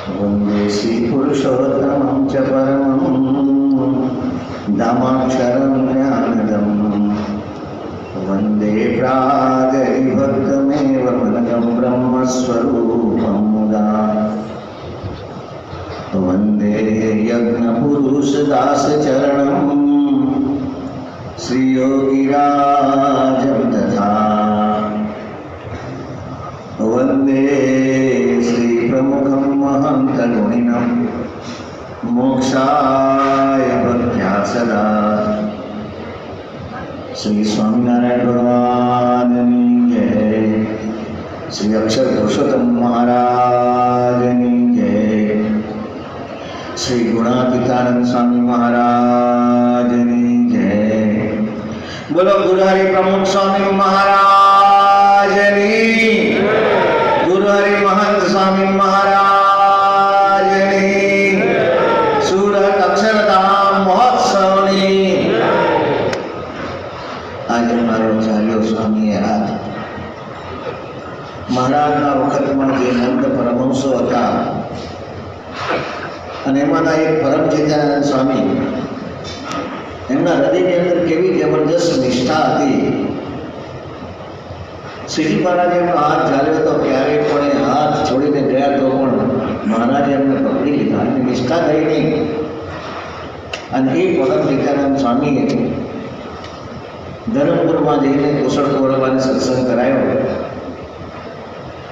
वन्दे श्रीपुरुषोत्तमं च परमं धामाक्षरं ज्ञानदं वन्दे प्रागरिभक्तमेव मनकं ब्रह्मस्वरूपं मुदा वन्दे यज्ञपुरुषदासचरणं श्रीयोगिराजं तथा वन्दे श्रीप्रमुखं महन्तगुणिनं मोक्षाय भक्त्या सदा श्री स्वामिनारायण भगवान की जय। श्री अक्षर पुरुषोत्तम महाराज की जय। श्री गुणातीतानंद स्वामी महाराज की जय। बोलो गुरुहरि प्रमुख स्वामी महाराज की, गुरुहरि महंत स्वामी महाराज की, सूरत अक्षरधाम महोत्सव की। आज मारो चाल्यो स्वामी हाथ महाराजना वखत में जे नंद परमहंसो हता અને એમાંના એક પરમ ચેતનાનંદ સ્વામી, એમના હૃદયની અંદર કેવી જબરદસ્ત નિષ્ઠા હતી। શ્રીજી મહારાજે એમનો હાથ ઝાલ્યો તો ક્યારેય પણ એ હાથ છોડીને ગયા તો પણ મહારાજે એમને પકડી લીધા, એમની નિષ્ઠા થઈ નહીં। અને એ પરમ ચેતનાનંદ સ્વામીએ ધરમપુરમાં જઈને કુશળ કૌરવાને સત્સંગ કરાયો।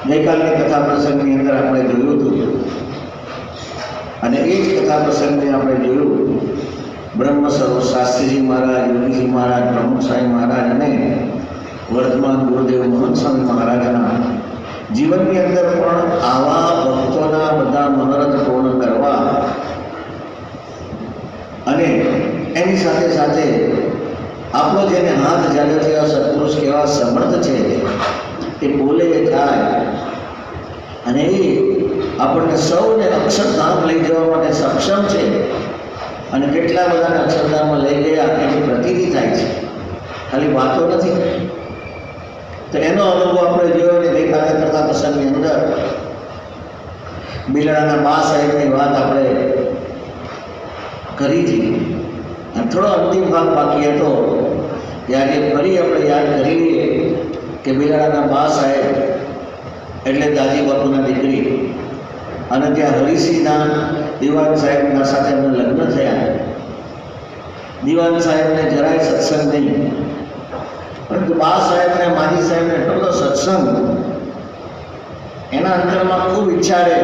ગઈકાલની કથા પ્રસંગની અંદર આપણે જોયું હતું અને એ જ કથા પ્રસંગને આપણે જોયું બ્રહ્મ સ્વરૂપ શાસ્ત્રીજી મહારાજ, યોગીજી મહારાજ, પ્રમુખ સ્વામી મહારાજ અને વર્તમાન ગુરુદેવ મહંત સ્વામી મહારાજના જીવનની અંદર પણ આવા ભક્તોના બધા મનોરથ પૂર્ણ કરવા અને એની સાથે સાથે આપણો જેને હાથ ઝાલ્યો છે એવા સત્પુરુષ કેવા સમર્થ છે એ બોલે થાય અને એ આપણને સૌને અક્ષરધામ લઈ જવા માટે સક્ષમ છે અને કેટલા બધાને અક્ષરધામમાં લઈ ગયા એની પ્રતીતિ થાય છે, ખાલી વાતો નથી। તો એનો અનુભવ આપણે જોયો ને ગઈકાલે કથા પ્રસંગની અંદર બિલાડાના બા સાહેબની વાત આપણે કરી હતી અને થોડો અંતિમ ભાગ બાકી હતો ત્યારે ફરી આપણે યાદ કરી લઈએ કે બિલાડાના બા સાહેબ એટલે દાદી બાપુના દીકરી અને ત્યાં હરિસિંહના દિવાન સાહેબના સાથે એમને લગ્ન થયા। દિવાન સાહેબને જરાય સત્સંગ નહીં, પરંતુ બા સાહેબને માજી સાહેબને એટલો બધો સત્સંગ, એના અંદરમાં ખૂબ ઈચ્છા રહે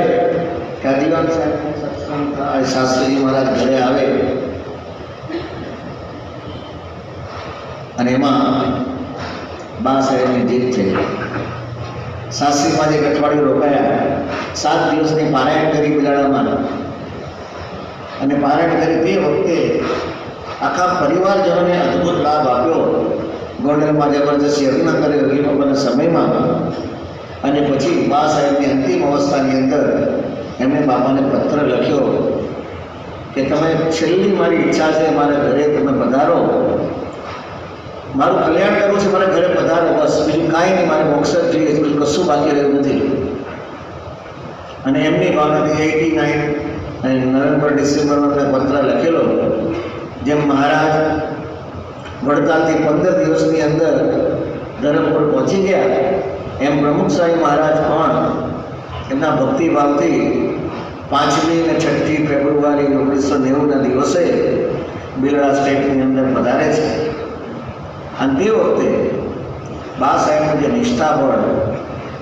કે આ દિવાન સાહેબને સત્સંગ થાય, શાસ્ત્રીજી મહારાજ ઘરે આવે। અને એમાં બા સાહેબની જીત થઈ। શાસ્ત્રીમાં જે અઠવાડિયું રોકાયા, 7 દિવસની પારાયણ કરી બિલાડામાં અને પારાયણ કરી તે વખતે આખા પરિવારજનોને અદ્ભુત લાભ આપ્યો। ગોંડલમાં જબરદસ્ત યજ્ઞ કર્યો હરિભગવાનના સમયમાં અને પછી બા સાહેબની અંતિમ અવસ્થાની અંદર એમણે બાપાને પત્ર લખ્યો કે તમે છેલ્લી મારી ઈચ્છા છે, મારા ઘરે તમે પધારો, મારું કલ્યાણ કરવું છે, મારા ઘરે પધારો, બસ બીજું કાંઈ નહીં, મારે મોક્ષ જ જોઈએ, બીજું કશું બાકી રહ્યું નથી। અને એમની ભાવનાથી 89 અને નવેમ્બર ડિસેમ્બરનો પત્ર લખેલો। જેમ મહારાજ વડતાલથી 15 દિવસની અંદર ધરમપુર પહોંચી ગયા, એમ પ્રમુખ સ્વામી મહારાજ પણ એમના ભક્તિભાવથી 5મી અને 6મી ફેબ્રુઆરી 1990ના દિવસે બિલડા સ્ટેટની અંદર પધારે છે। અને તે વખતે બા સાહેબનું જે નિષ્ઠાબળ,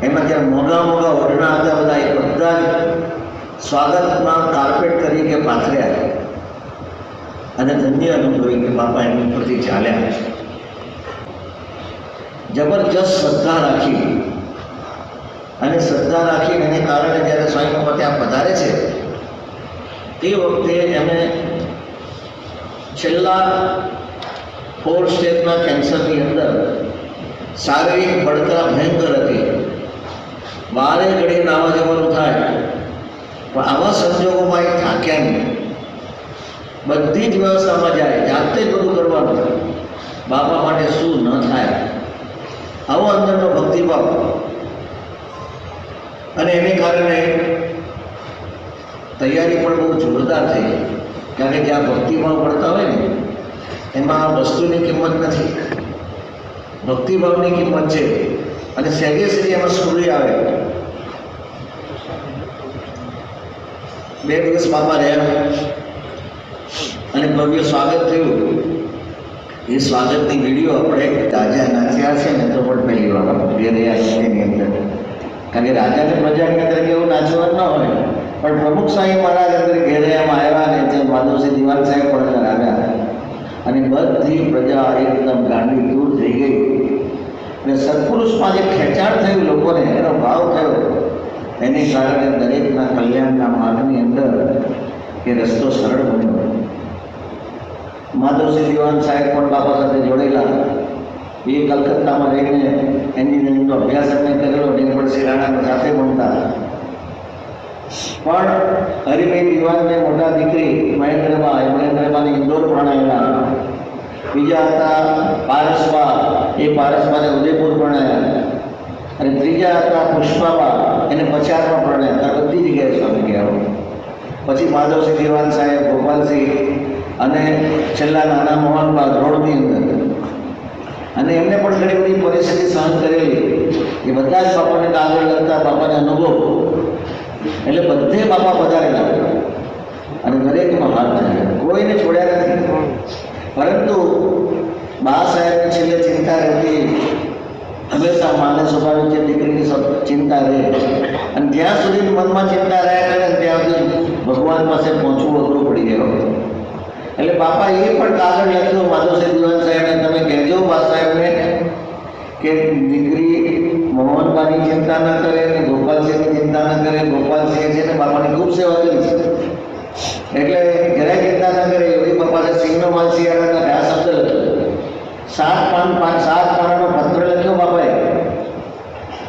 એમાં જ્યાં મોંઘા મોંઘા ઓઢણા હતા બધા એ બધા જ સ્વાગતમાં કાર્પેટ તરીકે પાથર્યા અને ધન્ય અનુભવી કે બાપા એમની ઉપરથી ચાલ્યા। જબરજસ્ત શ્રદ્ધા રાખી અને શ્રદ્ધા રાખીને એને કારણે જ્યારે સ્વામી બાપા ત્યાં પધારે છે તે વખતે એમણે છેલ્લા 4 સ્ટેજના કેન્સરની અંદર શારીરિક બળતરા ભયંકર હતી। વારે ઘડી નાવા જવાનું થાય, પણ આવા સંજોગોમાં એ થાક્યા નહીં, બધી જ વ્યવસ્થામાં જાય, જાતે જ બધું કરવાનું, બાપા માટે શું ન થાય આવો અંદરનો ભક્તિભાવ। અને એને કારણે તૈયારી પણ બહુ જોરદાર થઈ, કારણ કે જ્યાં ભક્તિભાવ પડતા હોય ને એમાં વસ્તુની કિંમત નથી, ભક્તિભાવની કિંમત છે. અને સહેજે સહેજે એમાં સ્કૂલી આવે. 2 દિવસ બાપા રહ્યા અને ભવ્ય સ્વાગત થયું. એ સ્વાગતની વિડીયો આપણે રાજા નાચ્યા છે ને તો પણ પહેલી વાર ઘેર રહ્યા એની અંદર, કારણ કે રાજાને પ્રજાની અંદર કેવું નાચવાનું ન હોય, પણ પ્રમુખ સાહેબ મહારાજ અંદર ઘેરિયામાં આવ્યા ને ત્યાં માધવસિંહ દિવાન સાહેબ પણ અંદર આવ્યા અને બધી પ્રજા એકદમ ગાંડી દૂર થઈ ગઈ. અને સત્પુરુષમાં જે ખેંચાણ થયું લોકોને, એનો ભાવ થયો, એને કારણે દરેકના કલ્યાણના માર્ગની અંદર એ રસ્તો સરળ બન્યો. માધવસિંહ દિવાન સાહેબ પણ બાપા સાથે જોડેલા. એ કલકત્તામાં રહીને એન્જિનિયરિંગનો અભ્યાસ એમને કરેલો, ડિંગવડસિંહ રાણાને સાથે ભણતા. પણ હરિભાઈ દિવાનને મોટા દીકરી મહેન્દ્રબાને ઇન્દોર ભણાયેલા. બીજા હતા પારસબા, એ પારસબાને ઉદયપુર ભણાયા. અને ત્રીજા હતા પુષ્પાબા, એને પચારમાં ભણાયા. બધી જગ્યાએ સ્વામી ગયા. પછી માધવસિંહ દિવાન સાહેબ, ગોપાલસિંહ અને છેલ્લા નાના મોહનબા રોડની અંદર. અને એમને પણ ઘણી બધી પરિસ્થિતિ સહન કરેલી. એ બધા જ બાપાને આગળ લગતા, બાપાને અનુભવ, એટલે બધે બાપા પધારેલા અને દરેકમાં હાથ થયા, કોઈને છોડ્યા નથી. પરંતુ બા સાહેબની છેલ્લે ચિંતા રહેતી, હંમેશા માને સ્વાભાવિક છે, દીકરીની ચિંતા રહે. અને જ્યાં સુધી મનમાં ચિંતા રહ્યા કરે ત્યાં સુધી ભગવાન પાસે પહોંચવું અઘરું પડી ગયો. એટલે બાપા એ પણ કાગળ લખ્યો માધવસિંહ દિવાન સાહેબને, તમે કહેજો બા સાહેબને કે દીકરી મોહનબાની ચિંતા ન કરે ને ગોપાલસિંહની ચિંતા ન કરે. ગોપાલસિંહ છે ને બાપાની ખૂબ સેવા કરી છે, એટલે જરાય ચિંતા ન કરે. એવી બાપાને સિંહનો માલસિયાળાના આ શબ્દ લખ્યો. 7 પાનાનો પત્ર લખ્યો બાપાએ,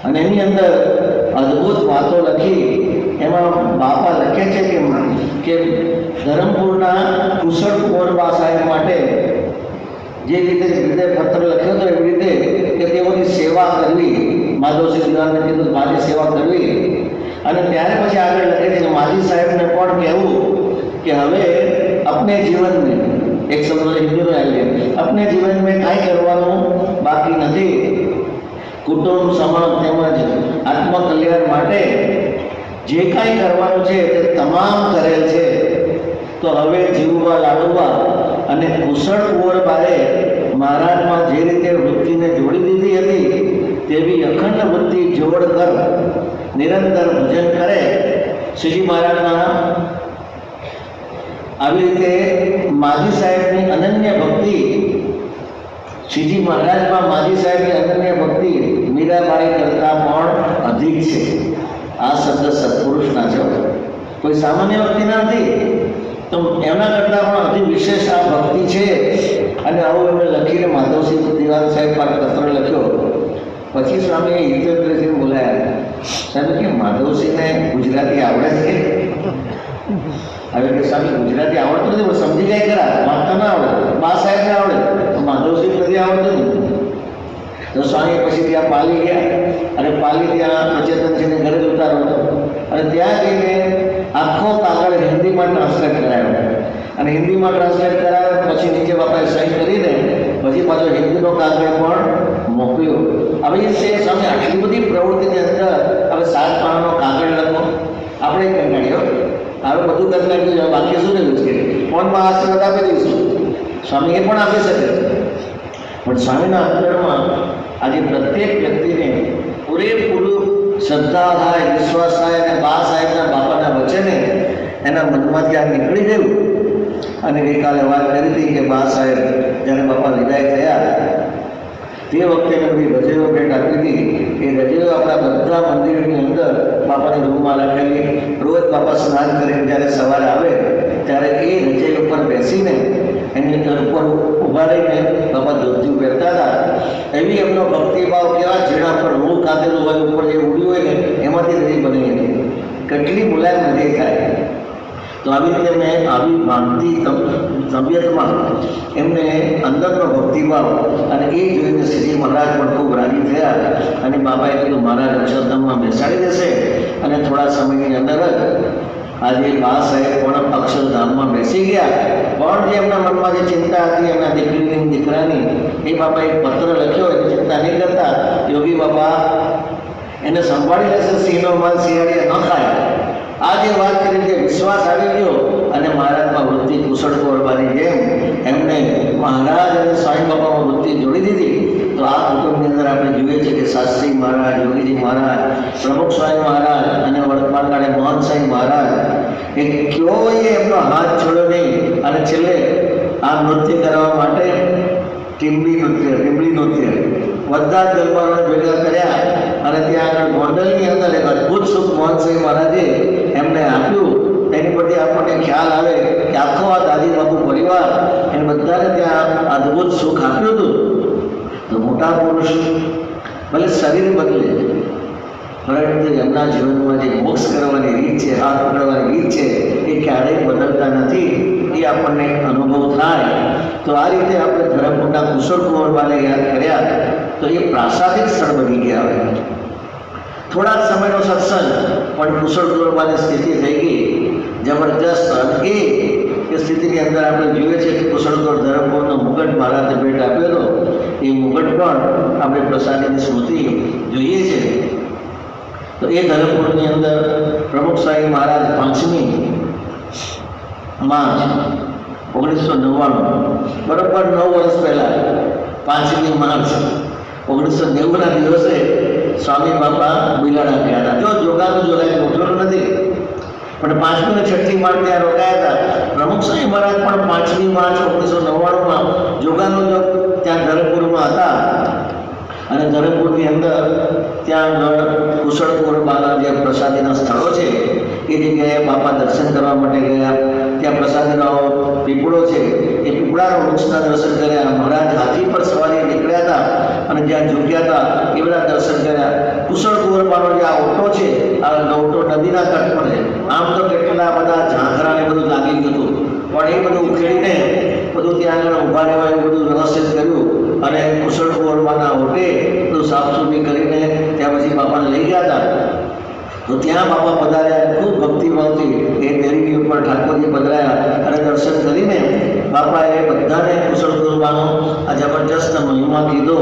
અને એની અંદર અદ્ભુત વાતો લખી. એમાં બાપા લખે છે કે ધરમપુરના કુશળ કુંવરબા સાહેબ માટે જે રીતે પત્ર લખ્યો હતો એવી રીતે કે તેઓની સેવા કરવી. માધવસિંહ દિવાનને કીધું મારી સેવા કરવી. અને ત્યારે પછી આગળ લખે છે કે માજી સાહેબને પણ કહેવું કે હવે अपने जीवन में, एक शब्द हिंदी में આવી अपने जीवन में કાંઈ કરવાનું બાકી નથી. કુટુંબ સમાજ તેમજ આત્મકલ્યાણ માટે જે કાંઈ કરવાનું છે તે તમામ કરેલ છે. તો હવે જીવવા લાડવા અને કુશળ કુંવરબાએ મહારાજમાં જે રીતે વૃત્તિને જોડી દીધી હતી તેવી અખંડ વૃત્તિ જોડ કર નિરંતર ભજન કરે. શ્રીજી મહારાજના આવી રીતે માજી સાહેબની અનન્ય ભક્તિ, શ્રીજી મહારાજમાં માજી સાહેબની અનન્ય ભક્તિ મીરાબાઈ કરતા પણ અધિક છે. આ શબ્દ સત્પુરુષના છે, કોઈ સામાન્ય વ્યક્તિ નથી. તો એમના કરતાં પણ અતિ વિશેષ આ ભક્તિ છે. અને આવું એમણે લખીને માધવસિંહ દિવાન સાહેબ પર પત્ર લખ્યો. પછી સ્વામીએ હિતેન્દ્રસિંહ બોલાયા. સાહેબ કે માધવસિંહને ગુજરાતી આવડે છે? હવે કે સ્વામી ગુજરાતી આવડતું નથી, સમજી જાય ખરા, વાંચતા ના આવડે. બા સાહેબને આવડે, તો માધવસિંહ નથી આવડતું ને. તો સ્વામી પછી ત્યાં પાલી ગયા અને પાલી ત્યાં અચેતનસિંહને ઘરે ઉતારો હતો. અને ત્યાં જઈને આખો કાગળ હિન્દીમાં ટ્રાન્સલેટ કરાયો. અને હિન્દીમાં ટ્રાન્સલેટ કરાવ્યો પછી નીચે બાપાએ સહી કરીને પછી પાછો હિન્દીનો કાગળ પણ મોકલ્યો. હવે એ છે સ્વામી આટલી બધી પ્રવૃત્તિની અંદર હવે 7 પાનાનો કાગળ લખો, આપણે કંટાળ્યો. હવે બધું કંટાળ્યું, બાકી શું રહ્યું છે? ફોનમાં આશીર્વાદ આપી દઈશું. સ્વામી એ પણ આપી શકે, પણ સ્વામીના અંતરમાં આજે પ્રત્યેક વ્યક્તિને પૂરેપૂરું શ્રદ્ધા થાય, વિશ્વાસ થાય અને બા સાહેબના બાપાના વચને એના મનમાંથી આ નીકળી ગયું. અને ગઈકાલે વાત કરી હતી કે બા સાહેબ જ્યારે બાપા વિદાય થયા તે વખતે બધી રજૈયો ભેટ આપી હતી. એ રજૈયો આપણા બધા મંદિરોની અંદર બાપાની રૂમમાં રાખેલી. રોજ બાપા સ્નાન કરીને જ્યારે સવારે આવે ત્યારે એ રજૈયો ઉપર બેસીને એની ઉપર ઊભા રહીને બાપા ધોતિયું પહેરતા હતા. એવી એમનો ભક્તિભાવ કેવા ઝીણા પર રૂ કાઢેલું હોય, ઉપર જે ઉડ્યું હોય ને એમાંથી રજઈ બની હતી. કેટલી મુલાયમ રજઈ થાય. તો આવી રીતે મેં આવી માનતી તબિયતમાં એમને અંદરનો ભક્તિભાવ અને એ જોઈને શ્રીજી મહારાજ પણ ખૂબ રાજી થયા. અને બાબાએ કીધું મહારાજ અક્ષરધામમાં બેસાડી દેશે અને થોડા સમયની અંદર જ આજે બા સાહેબ પણ અક્ષરધામમાં બેસી ગયા, પણ જે એમના મનમાં જે ચિંતા હતી એમના દીકરીની દીકરાની, એ બાપા એક પત્ર લખ્યો, એની ચિંતા નહીં કરતા. યોગી બાપા એને સંભાળી લેશે, સિંહનો માલ શિયાળીએ ન ખાય. આ જે વાત કરી, જે વિશ્વાસ આવી ગયો અને મહારાજમાં વૃત્તિ કુશળ કોરબાની જેમ એમને મહારાજ અને સ્વામી બાપામાં વૃત્તિ જોડી દીધી. તો આ કુટુંબની અંદર આપણે જોઈએ છીએ કે શાસ્ત્રી મહારાજ, યોગીજી મહારાજ, પ્રમુખ સ્વામી મહારાજ અને વર્તમાન કાળે મોહન સાંઈ મહારાજ, એ ક્યોય એમનો હાથ છોડ્યો નહીં. અને છેલ્લે આ નૃત્ય કરવા માટે ટીમ્બલી નૃત્ય બધા જ દરબારોને ભેગા કર્યા અને ત્યાં આગળ ગોંડલની અંદર એક અદ્ભુત સુખ મોહન સાંઈ મહારાજે એમને આપ્યું. એની પરથી આપણને ખ્યાલ આવે કે આખો આ દાદી બાપુ પરિવાર એને બધાને ત્યાં અદ્ભુત સુખ આપ્યું હતું. તો મોટા પુરુષ ભલે શરીર બદલે, પરંતુ એમના જીવનમાં જે મોક્ષ કરવાની રીત છે, હાથ પકડવાની રીત છે, એ ક્યારેય બદલતા નથી. એ આપણને અનુભવ થાય. તો આ રીતે આપણે ધરમપુરના કુશળ કુંવરબાને યાદ કર્યા તો એ પ્રાસાદિક સ્થળ બની ગયા હોય. થોડા જ સમયનો સત્સંગ, પણ કુશળ કુંવરબાની સ્થિતિ થઈ ગઈ જબરજસ્ત. એ સ્થિતિની અંદર આપણે જોઈએ છીએ કે કુશળ કુંવર ધરમપુરનો મુગટ મહારાજે ભેટ આપ્યો હતો. એ મુગટ પણ આપણે પ્રસાદીની સ્મૃતિ જોઈએ છે. તો એ ધરમપુરની અંદર પ્રમુખ સ્વામી મહારાજ 5મી માર્ચ 1999, બરોબર 9 વર્ષ પહેલાં 5મી માર્ચ 1990ના દિવસે સ્વામી બાપા બિલાડા ગયા હતા. જો જોગાનું જોગાય ગોઠવેલું નથી, પણ 5મી અને 6મી માર્ચ ત્યાં રોકાયા હતા. પ્રમુખ સ્વામી મહારાજ પણ 5મી માર્ચ 1999માં જોગાનો જોગ ત્યાં ધરમપુરમાં હતા. અને ધરમપુરની અંદર ત્યાં કુશળ કુંવરબાના જે પ્રસાદીના સ્થળો છે એ જગ્યાએ બાપા દર્શન કરવા માટે ગયા. ત્યાં પ્રસાદીનો પીપળો છે, એ પીપળાના વૃક્ષના દર્શન કર્યા. મહારાજ હાથી પર સવારી નીકળ્યા હતા અને જ્યાં ઝૂક્યા હતા એ બધા દર્શન કર્યા. કુશળ કુંવરબાનો જે આ ઓટો છે, આ ઓટો નદીના તટ પર છે. આમ તો કેટલા બધા ઝાંખરા ને બધું લાગી ગયું હતું, પણ એ બધું ઉખેડીને બધું ત્યાં આગળ ઊભા રહેવા એવું બધું વ્યવસ્થિત કર્યું. અને કુશળ કુંવરબાના ઓટે બધું સાફસૂફી કરીને ત્યાં પછી બાપાને લઈ ગયા હતા. તો ત્યાં બાપા પધાર્યા. ખૂબ ભક્તિભાવથી એ દેરીની ઉપર ઠાકોરજી પધરાયા અને દર્શન કરીને બાપાએ બધાને કુશળ કુંવરબાનો આ જબરજસ્ત મહિમા કીધો.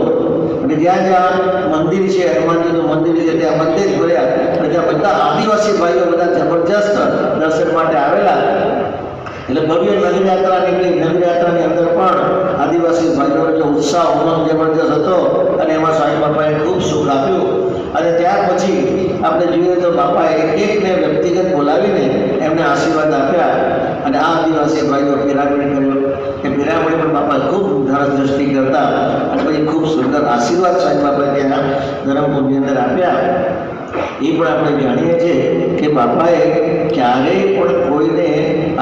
અને જ્યાં જ્યાં મંદિર છે, હનુમાનજીનું મંદિર છે, ત્યાં મંદિર ભર્યા. અને ત્યાં બધા આદિવાસી ભાઈઓ બધા જબરજસ્ત દર્શન માટે આવેલા. એટલે ભવ્ય નગરયાત્રા નીકળી. નગરયાત્રાની અંદર પણ આદિવાસી ભાઈઓનો ઉત્સાહ ઉમંગ જબરજસ્ત હતો અને એમાં સ્વામી બાપાએ ખૂબ સુખ આપ્યું. અને ત્યાર પછી આપણે જોઈએ તો બાપાએ એકને વ્યક્તિગત બોલાવીને એમને આશીર્વાદ આપ્યા. અને આ આદિવાસી ભાઈઓ પિરામણ કર્યો. એ પિરામણ પણ બાપા ખૂબ ધરસ દ્રષ્ટિ કરતા અને પછી ખૂબ સુંદર આશીર્વાદ સ્વામી બાપાએ ત્યાં ધરમપુરની અંદર આપ્યા. એ પણ આપણે જાણીએ છીએ કે બાપાએ ક્યારેય પણ કોઈને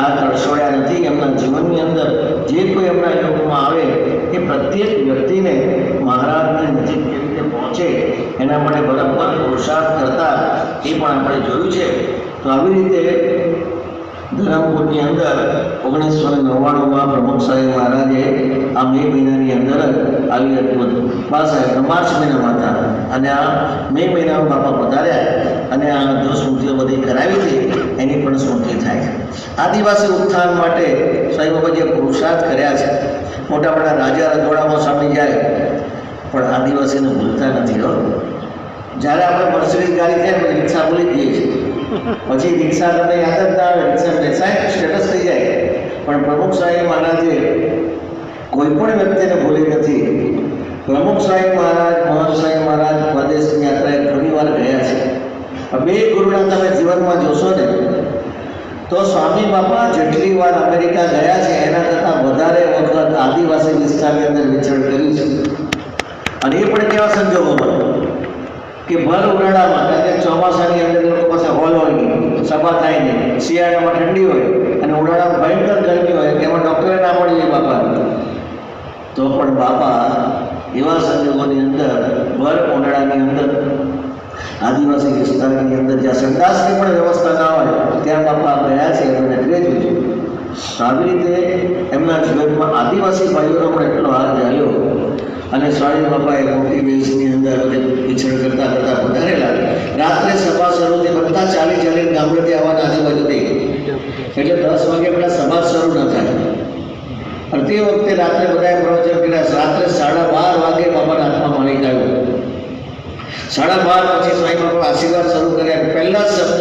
આ તરસોડ્યા નથી. એમના જીવનની અંદર જે કોઈ એમના યોગમાં આવે એ પ્રત્યેક વ્યક્તિને મહારાજની નજીક કેવી રીતે પહોંચે એના માટે બરાબર પુરુષાર્થ કરતા એ પણ આપણે જોયું છે. તો આવી રીતે ધરમપુરની અંદર 1999માં પ્રમુખ સ્વામી મહારાજે આ મે મહિનાની અંદર આવી અદ્ભુત સાહેબ માર્ચ મહિનામાં હતા અને આ મે મહિનામાં બાપા પધાર્યા અને આ જો સ્મૃતિઓ બધી કરાવી હતી એની પણ સ્મૃતિ થાય છે. આદિવાસી ઉત્થાન માટે સ્વામી બાપા જે પુરુષાર્થ કર્યા છે, મોટા મોટા રાજા રજવાડામાં સ્વામી જાય પણ આદિવાસીને ભૂલતા નથી. જ્યારે આપણે મર્સિડીઝ ગાડી થાય પછી રિક્ષા ભૂલી જઈએ છીએ. પછી રિક્ષા તમને યાદ જ ના આવે, રિક્ષા બેસાય સ્ટેટસ થઈ જાય. પણ પ્રમુખ સ્વામી મહારાજે કોઈ પણ વ્યક્તિને ભૂલી નથી. પ્રમુખ સ્વામી મહારાજ, મોહન સ્વામી મહારાજ પ્રદેશની યાત્રાએ ઘણી વાર ગયા છે. બે ગુરુના તમે જીવનમાં જોશો ને તો સ્વામી બાપા જેટલી વાર અમેરિકા ગયા છે એના કરતાં વધારે વખત આદિવાસી વિસ્તારની અંદર વિચરણ કર્યું છે. અને એ પણ કેવા સંજોગોમાં કે ભર ઉનાળામાં, કારણ કે ચોમાસાની અંદર એ લોકો પાસે હોલ હોય નહીં, સભા થાય નહીં, શિયાળામાં ઠંડી હોય અને ઉનાળામાં ભયંકર ગરમી હોય, તેમાં ડૉક્ટરે ના મળી જાય બાપા. તો પણ બાપા એવા સંજોગોની અંદર ભર ઉનાળાની અંદર આદિવાસી વિસ્તારની અંદર જ્યાં સંદાસની પણ વ્યવસ્થા ના હોય ત્યાં બાપા ગયા છે એમને ગ્રેજ્યુએટ. તો આવી રીતે એમના જીવનમાં આદિવાસી ભાઈઓનો પણ એટલો હાથ જાળ્યો. અને સ્વામી બાપાએ મોટી વેશની અંદર વિચરણ કરતા કરતા પધારેલા. રાત્રે સભા શરૂથી બધા ચાલી ગામડેથી આવવાના આજુબાજુથી એટલે 10 વાગે પેલા સભા શરૂ ન થાય. અને તે વખતે રાત્રે બધાએ પ્રવચન કર્યા. રાત્રે 12:30 વાગે બાબાના હાથમાં માલિક આવ્યો. 12:30 પછી સ્વામી બાપા આશીર્વાદ શરૂ કર્યા. પહેલા જ શબ્દ,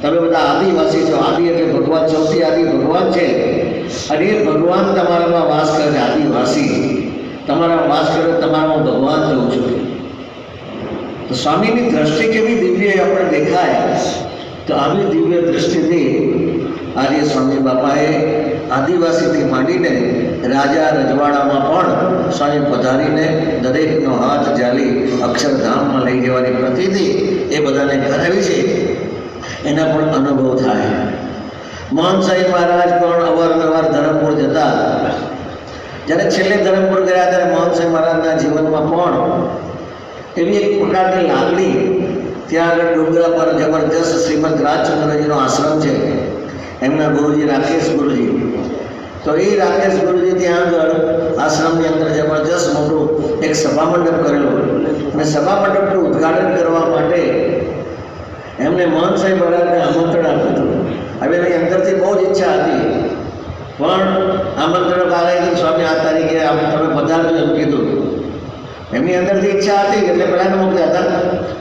તમે બધા આદિવાસી છો. આદિ એટલે ભગવાન, સૌથી આદિ ભગવાન છે. અને એ ભગવાન તમારામાં વાસ કરે છે. આદિવાસી તમારામાં વાસ કરે, તમારામાં ભગવાન જવું છું. તો સ્વામીની દ્રષ્ટિ કેવી દિવ્ય આપણે દેખાય. તો આવી દિવ્ય દ્રષ્ટિથી આજે સ્વામી બાપાએ આદિવાસીથી માંડીને રાજા રજવાડામાં પણ સ્વામી પધારીને દરેકનો હાથ ઝાલી અક્ષરધામમાં લઈ જવાની પ્રતિથી એ બધાને કરાવી છે. એના પણ અનુભવ થાય. મોહન સાહેબ મહારાજ પણ અવારનવાર ધરમપુર જતા. જ્યારે છેલ્લે ધરમપુર ગયા ત્યારે મોહન સાહેબ મહારાજના જીવનમાં પણ એવી એક પ્રકારની લાગણી, ત્યાં આગળ ડુંગરા પર જબરજસ્ત શ્રીમદ રાજચંદ્રજીનો આશ્રમ છે. એમના ગુરુજી રાકેશ ગુરુજી. તો એ રાકેશ ગુરુજી ત્યાં આગળ આશ્રમની અંદર જબરજસ્ત મોટું એક સભા મંડપ કરેલો. અને સભા મંડપનું ઉદ્ઘાટન કરવા માટે એમને મોહન સાહેબ મહારાજને આમંત્રણ આપ્યું હતું. હવે એની અંદરથી બહુ જ ઈચ્છા હતી, પણ આમંત્રણ આવે કે સ્વામી આ તારીખે તમે પધારજો એમ કીધું. એમની અંદરથી ઈચ્છા હતી એટલે પેલાને મોકલ્યા હતા.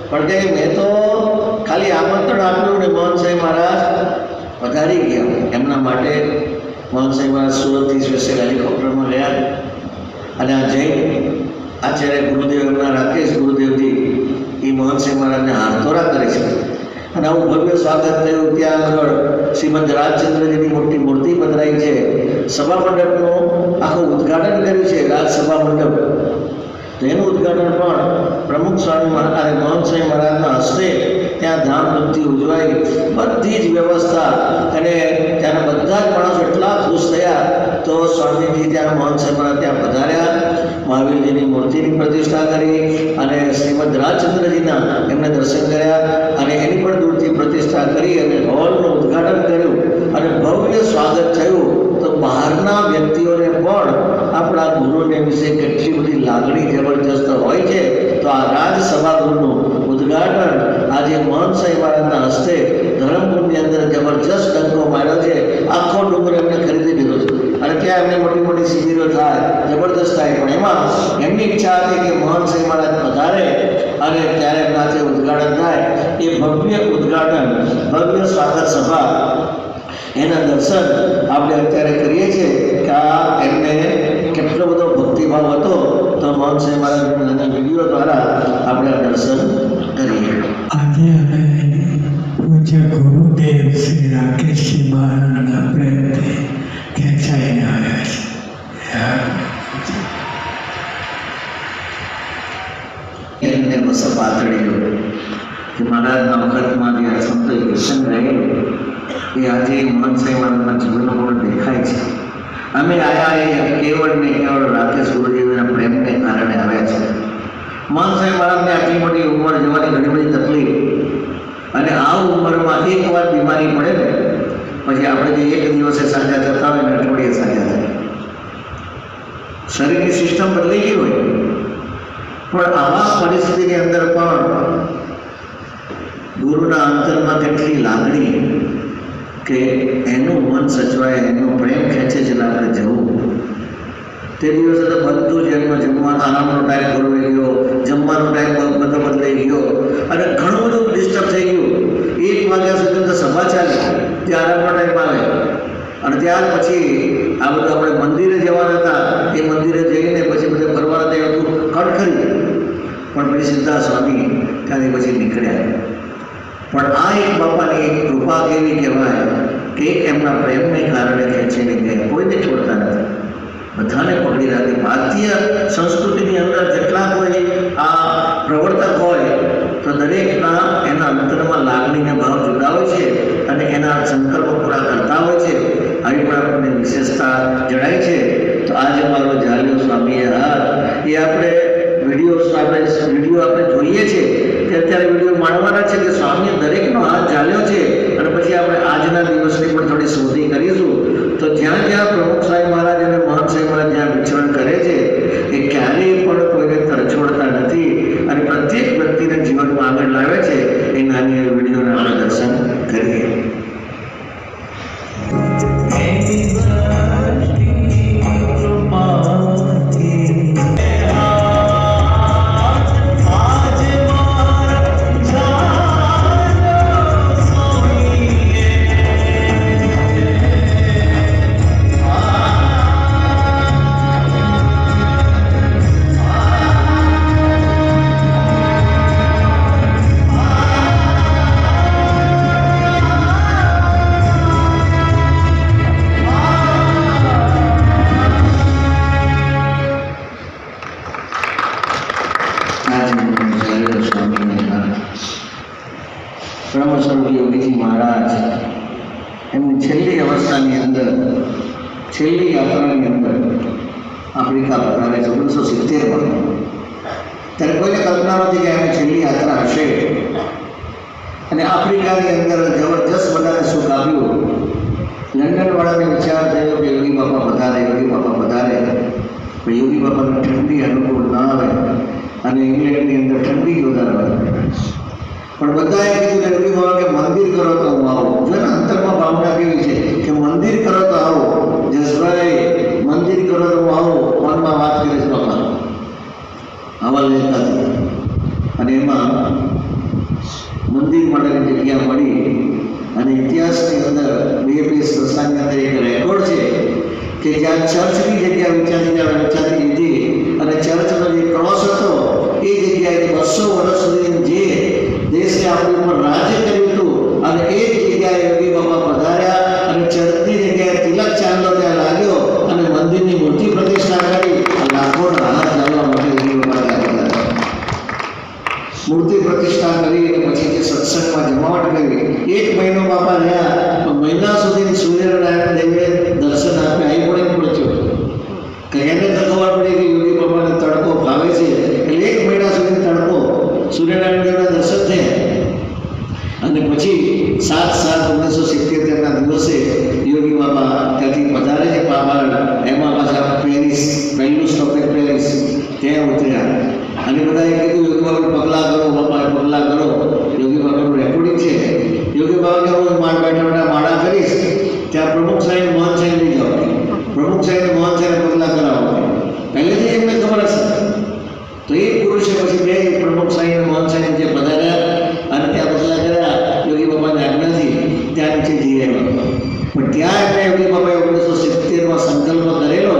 પણ કે મેં તો ખાલી આમંત્રણ આપ્યું ને મોહન સાહેબ મહારાજ પધારી ગયા. એમના માટે મોહન સાહેબ મહારાજ સુરતથી સ્પેશિયલ હેલિકોપ્ટરમાં ગયા. અને આ જૈન આચાર્ય ગુરુદેવ, એમના રાકેશ ગુરુદેવજી એ મોહન સાહેબ મહારાજને હાથોરા કરે છે. અને આવું ભવ્ય સ્વાગત થયું. ત્યાં આગળ શ્રીમદ રાજચંદ્રજીની મોટી મૂર્તિ પધરાઈ છે. સભા મંડપનું આખું ઉદ્ઘાટન કર્યું છે, રાજસભા મંડપ. તો એનું ઉદ્ઘાટન પણ પ્રમુખ સ્વામી મહારાજ મોહન સાહેબ મહારાજના હસ્તે ત્યાં ધામધૂમથી ઉજવાઈ. બધી જ વ્યવસ્થા અને ત્યાંના બધા જ માણસો એટલા ખુશ થયા. તો સ્વામીજી ત્યાં મોહન સાહેબ મહારાજ ત્યાં પધાર્યા, મહાવીરજીની મૂર્તિની પ્રતિષ્ઠા કરી અને શ્રીમદ રાજચંદ્રજીના એમને દર્શન કર્યા અને એની પણ દૂરથી પ્રતિષ્ઠા કરી અને હોલનું ઉદ્ઘાટન કર્યું અને ભવ્ય સ્વાગત થયું. તો બહારના વ્યક્તિઓને પણ આપણા ગુરુને વિશે કેટલી બધી લાગણી જબરજસ્ત હોય છે. તો આ રાજસભાગૃહનું ઉદ્ઘાટન આજે મોહન સાહેબ મહારાજના હસ્તે ધરમપુરની અંદર જબરજસ્ત ડંકો માર્યો છે. આખો ડુંગર એમને ખરીદી લીધો છે અને ત્યાં એમને મોટી મોટી શિબિરો થાય, જબરદસ્ત થાય. પણ એમાં એમની ઈચ્છા હતી કે મોહન સાહેબ મહારાજ પધારે અને ત્યારે એમનાથી ઉદ્ઘાટન થાય. એ ભવ્ય ઉદ્ઘાટન, ભવ્ય સ્વાગત સભા, એના દર્શન આપણે અત્યારે કરીએ છીએ કે આ એમને કેટલો બધો ભક્તિભાવ હતો. તો મોહન સાહેબ મહારાજના વિડીયો દ્વારા આપણે દર્શન કરીએ. આજે અમે પૂજ્ય ગુરુદેવ શ્રી રાકેશજી મહારાજના પ્રેમથી ખેંચાઈને આવ્યા છે. એમને બસ પાતળીઓ કે મહારાજના વખતમાં જે આ સંતો દર્શન રહેલું એ આજે મોહન સાહેબ મહારાજના જીવનમાં પણ દેખાય છે. અમે આયા એ કેવળ ને કેવળ રાકેશ ગુરુદેવના પ્રેમને કારણે આવ્યા છે. મોહન સાહેબ મહારાજને આટલી મોટી ઉંમર જવાની ઘણી બધી તકલીફ, અને આ ઉંમરમાં એકવાર બીમારી પડે ને પછી આપણે જે એક દિવસે સાજા થતા હોય ને અઠવાડિયે સાજા થાય. શરીરની સિસ્ટમ બદલાઈ ગઈ હોય. પણ આવા પરિસ્થિતિની અંદર પણ ગુરુના અંતરમાં કેટલી લાગણી કે એનું મન સચવાય, એનો પ્રેમ ખેંચે છે એટલે આપણે જવું. તે દિવસે તો બધું જ એમનો જમવાનો આરામનો ટાઈમ ગોળવાઈ ગયો, જમવાનો ટાઈમ બધો બદલાઈ ગયો અને ઘણું બધું ડિસ્ટર્બ થઈ ગયું. 1 વાગ્યા સુધી તો સભા ચાલી, ત્યાં આરામનો ટાઈમ આવે અને ત્યાર પછી આ બધું આપણે મંદિરે જવાના હતા. એ મંદિરે જઈને પછી બધે ફરવાના તે હતું ખડખરી, પણ પછી સીધા સ્વામી ત્યાંથી પછી નીકળ્યા. પણ આ એક બાપાની એક કૃપા કેવી કહેવાય કે એમના પ્રેમને કારણે ખેંચીને ગયા, કોઈને છોડતા નથી, બધાને પકડી રાખી. ભારતીય સંસ્કૃતિની અંદર જેટલા કોઈ આ પ્રવર્તક હોય તો દરેકના એના અંતરમાં લાગણીના ભાવ જુદા હોય છે અને એના સંકલ્પો પૂરા કરતા હોય છે. આવી પણ આપણને વિશેષતા જણાય છે. તો આજે મારો ઝાલ્યો સ્વામીએ હાથ એ આપણે વિડીયો આપણે જોઈએ છીએ કે અત્યારે વિડીયો માણવાના છે કે સ્વામીએ દરેકનો હાથ ઝાલ્યો છે. અને પછી આપણે આજના દિવસની પણ થોડી શોધી કરીશું. તો જ્યાં જ્યાં પ્રમુખ સાહેબ મહારાજ અને મોહન સાહેબ મહારાજ જ્યાં વિચરણ કરે છે એ ક્યારેય પણ કોઈને તરછોડતા નથી અને પ્રત્યેક વ્યક્તિને જીવનમાં આગળ લાવે છે. એ નાની વિડીયોના આપણે દર્શન કરીએ. યાત્રાની અંદર છેલ્લી યાત્રાની અંદર આફ્રિકા પધારે 1970માં. ત્યારે કોઈને કલ્પના નથી કે એની છેલ્લી યાત્રા હશે. અને આફ્રિકાની અંદર જબરજસ્ત બધાને સુખ આપ્યું. લંડનવાળાને વિચાર થયો કે યોગી બાપા પધારે, યોગી બાપા પધારે. પણ યોગી બાપાને ઠંડી અનુકૂળ ના આવે અને ઇંગ્લેન્ડની અંદર ઠંડી વધારે આવે. પણ બધાએ કીધું કે યોગી બાબા કે મંદિર કરો તો હું આવું. જો ને અંતરમાં ભાવના કેવી છે કે મંદિર કરો તો આવો. જસભાઈ મંદિર કરો તો હું આવું. ફોનમાં વાત કરીશ બાપા આવા લેતા હતા. અને એમાં મંદિર માટેની જગ્યા મળી. અને ઇતિહાસની અંદર બે સંસ્થાની અંદર એક રેકોર્ડ છે કે જ્યાં ચર્ચની જગ્યા વિચારી લીધી અને ચર્ચનો જે ક્રોસ હતો એ જગ્યાએ 200 વર્ષ સુધી જે દેશે આપણી ઉપર રાજ્ય કર્યું હતું અને એ જ જગ્યાએ યોગી બાપા પધાર્યા અને ચર્ચની જગ્યાએ તિલક ચાંદલો ત્યાં લાગ્યો અને મંદિરની મૂર્તિ પ્રતિષ્ઠા કરી. લાખોના હાથ લાવવા માટે યોગી બાપા લાગેલા. મૂર્તિ પ્રતિષ્ઠા કરી અને પછી જે સત્સંગમાં જમાવટ કરી. 1 મહિનો બાપા રહ્યા તો મહિના સુધી સૂર્યનારાયણ દેવે દર્શન આપ્યા. એ પણ પહોંચ્યો કે એને તો ખબર પડી કે યોગી બાપાને તડકો ભાવે છે એટલે 1 મહિના સુધી તડકો સૂર્યનારાયણ દેવના દર્શન થયા. અને પછી 7/7/1977ના દિવસે યોગી બાપા ત્યાંથી પધારે છે પાવાગઢ. એમાં પાછા પેરિસ, પહેલું સ્ટોપેજ પેરિસ, ત્યાં ઉતર્યા. અને બધાએ કીધું યોગી બાપા પગલાં કરો, બાપા પગલાં કરો. યોગી બાપાનું રેકોર્ડિંગ છે. યોગી બાબા કે હું માંડ બેઠા માળા કરીશ ત્યાં પ્રમુખ સાહેબ મોહન સાહેબ લઈ જાઓ. પ્રમુખ સાહેબ મોહન સાહેબ પગલાં કરાવો. પહેલેથી એમને ખબર હશે. તો એ પુરુષે પછી બે પ્રમુખ સાહેબ મોહન સાહેબ જે પધાર્યા અને ત્યાં પગલાં કર્યા. યોગી બાપાની આજ્ઞાથી ત્યાં નીચે જઈ આવ્યા. પણ ત્યાં એમને યોગી બાપાએ 1970માં સંકલ્પ કરેલો.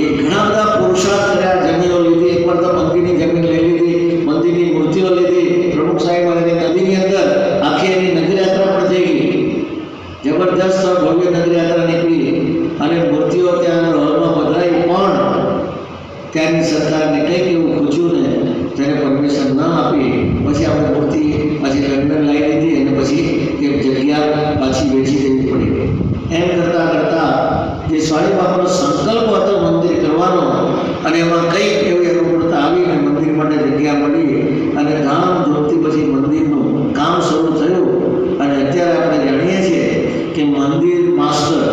એ ઘણા બધા પુરુષાર્થ કર્યા. જમીનો લીધી. એકવાર તો મંદિરની જમીન લઈ લીધી, મંદિરની મૂર્તિઓ લીધી. પ્રમુખ સાહેબ અને નદીની અંદર આખી એની નગરયાત્રા પણ થઈ ગઈ. જબરદસ્ત ભવ્ય નગરયાત્રા નીકળી અને મૂર્તિઓ ત્યાં હોલમાં પધરાઈ. પણ ત્યાંની સરકારને કંઈક એવું પૂછ્યું ને તેને પરમિશન ન આપી. પછી આપણે મૂર્તિ પછી લંડન લાવી દીધી અને પછી એ જગ્યા પાછી વેચી દેવી પડી. એમ કરતાં કરતાં જે સ્વામી બાપાનો સંકલ્પ હતો મંદિર કરવાનો અને એમાં કંઈક એવી અનુકૂળતા આવી અને મંદિર માટે જગ્યા મળી અને ધામધૂમથી પછી મંદિરનું કામ શરૂ થયું. અને અત્યારે આપણે જાણીએ છીએ કે મંદિર માસ્ટર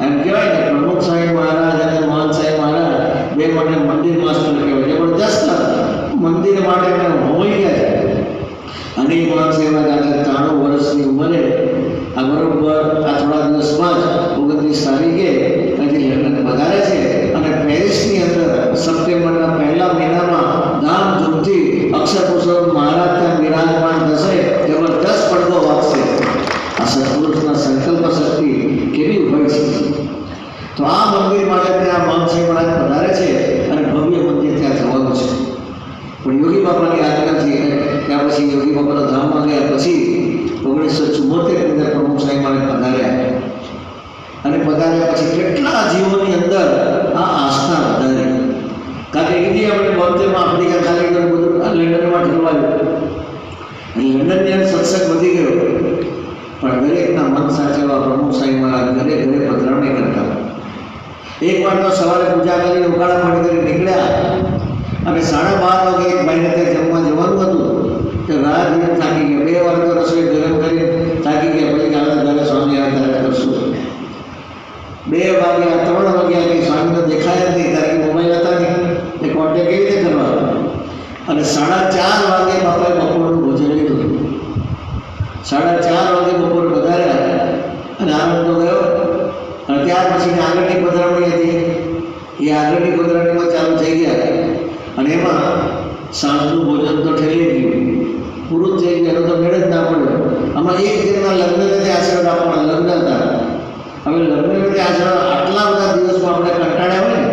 એમ કહેવાય ને, પ્રમુખ સાહેબ મહારાજ અને મોહન સાહેબ મહારાજ બે માટે મંદિર માસ્ટર કહેવાય. જબરદસ્ત મંદિર માટે હોઈ ગયા છે. અને મોહન સાહેબ આજે 93 વર્ષની ઉંમરે આ બરોબર આ થોડા દિવસમાં જ 29 તારીખે અહીંથી લંડન પધારે છે. અને પેરિસની અંદર સપ્ટેમ્બરના પહેલા મહિનામાં ધામધૂમથી અક્ષર પુરુષોત્તમ મહારાજ ત્યાં બિરાજમાન થશે. જબરદસ્ત પડઘો વાગશે. આ સત્પુરુષના સંકલ્પ શક્તિ કેવી હોય છે. તો આ મંદિર માટે ત્યાં માનસિંહ મહારાજ પધારે છે અને ભવ્ય મંદિર ત્યાં થવાનું છે. પણ યોગી બાપાની આજ્ઞાથી ત્યાં પછી યોગી બાપાના ધામમાં ગયા પછી 1974ની અંદર પ્રમુખ સાહેબ મહારાજ પધાર્યા. અને પધાર્યા પછી કેટલા જીવોની અંદર આ આસ્થા વધારી. કારણ કે એની આપણે 72માં આફ્રિકા ચાલી ગયું, બધું લંડનમાં ઠલવાયું. લંડનની અંદર સત્સંગ વધી ગયો. પણ દરેકના મન સાચવવા પ્રમુખ સાહેબ મહારાજ ઘરે ઘરે પધરામણી કરતા. એકવાર તો સવારે પૂજા કરી ઉકાળા પાણી કરી નીકળ્યા અને 12:30 વાગે એક ભાઈને ત્યાં જમવા જવાનું હતું. કે રાત દિવસ થાકી ગયા. 2 વાર તો રસોઈ ગરમ કરી થાકી ગયા. પછી કાલે ઘરે સ્વામી આવ્યા કરશું. 2 વાગ્યા 3 વાગ્યા કે સ્વામીનો દેખાયા જ નહીં. તારી મોબાઈલ હતા નહીં એ કોન્ટેક્ટ કેવી રીતે કરવાનો. અને 4:30 વાગે બાપાએ બપોરનું ભોજન લીધું. 4:30 વાગે બપોર પધાર્યા અને આનંદ ગયો. અને ત્યાર પછી આગળની પધરામણી હતી. એ આગળની પધરામણીમાં ચાલુ થઈ ગયા. અને એમાં સાંજનું ભોજન તો ઠેલી ગયું, પૂરું જ થઈ ગયું. એનો તો મેળ જ ના પડ્યો. આમાં એક દિનના લગ્નને આશીર્વાદ આપવાના. લગ્ન હતા. હવે લગ્નને આશીર્વાદ આટલા બધા દિવસમાં આપણે કંટાળ્યા હોય ને,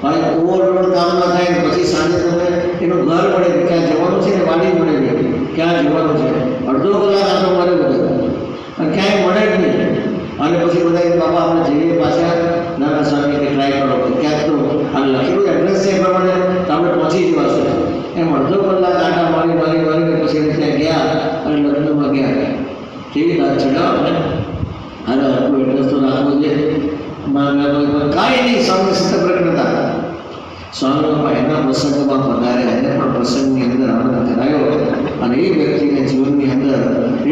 ભાઈ ઓવરલોડ કામ ના થાય ને પછી સાંજે તમને એનું ઘર મળે કે ક્યાં જવાનું છે ને વાડી મળે છે ક્યાં જવાનું છે. અડધો કલાક આટલો મળે બધા અને ક્યાંય મળે જ નહીં. અને પછી બધા બાપા આપણે જઈએ પાછા નાના સ્વામી કે ટ્રાય કરો ક્યાંક તો આ લખેલું એડ્રેસ છે એ પ્રમાણે તો આપણે પહોંચી જવાશું. એમ અડધો કલાક આટા મારીને પછી ત્યાં ગયા અને લગ્નમાં ગયા. કેવી વાત ચડાવો ને. અને કાંઈ નહીં, સ્વામી સ્થિતપ્રજ્ઞતા. સ્વામી એના પ્રસંગમાં પધાર્યા, એને પણ પ્રસંગની અંદર આનંદ કરાયો અને એ વ્યક્તિને જીવનની અંદર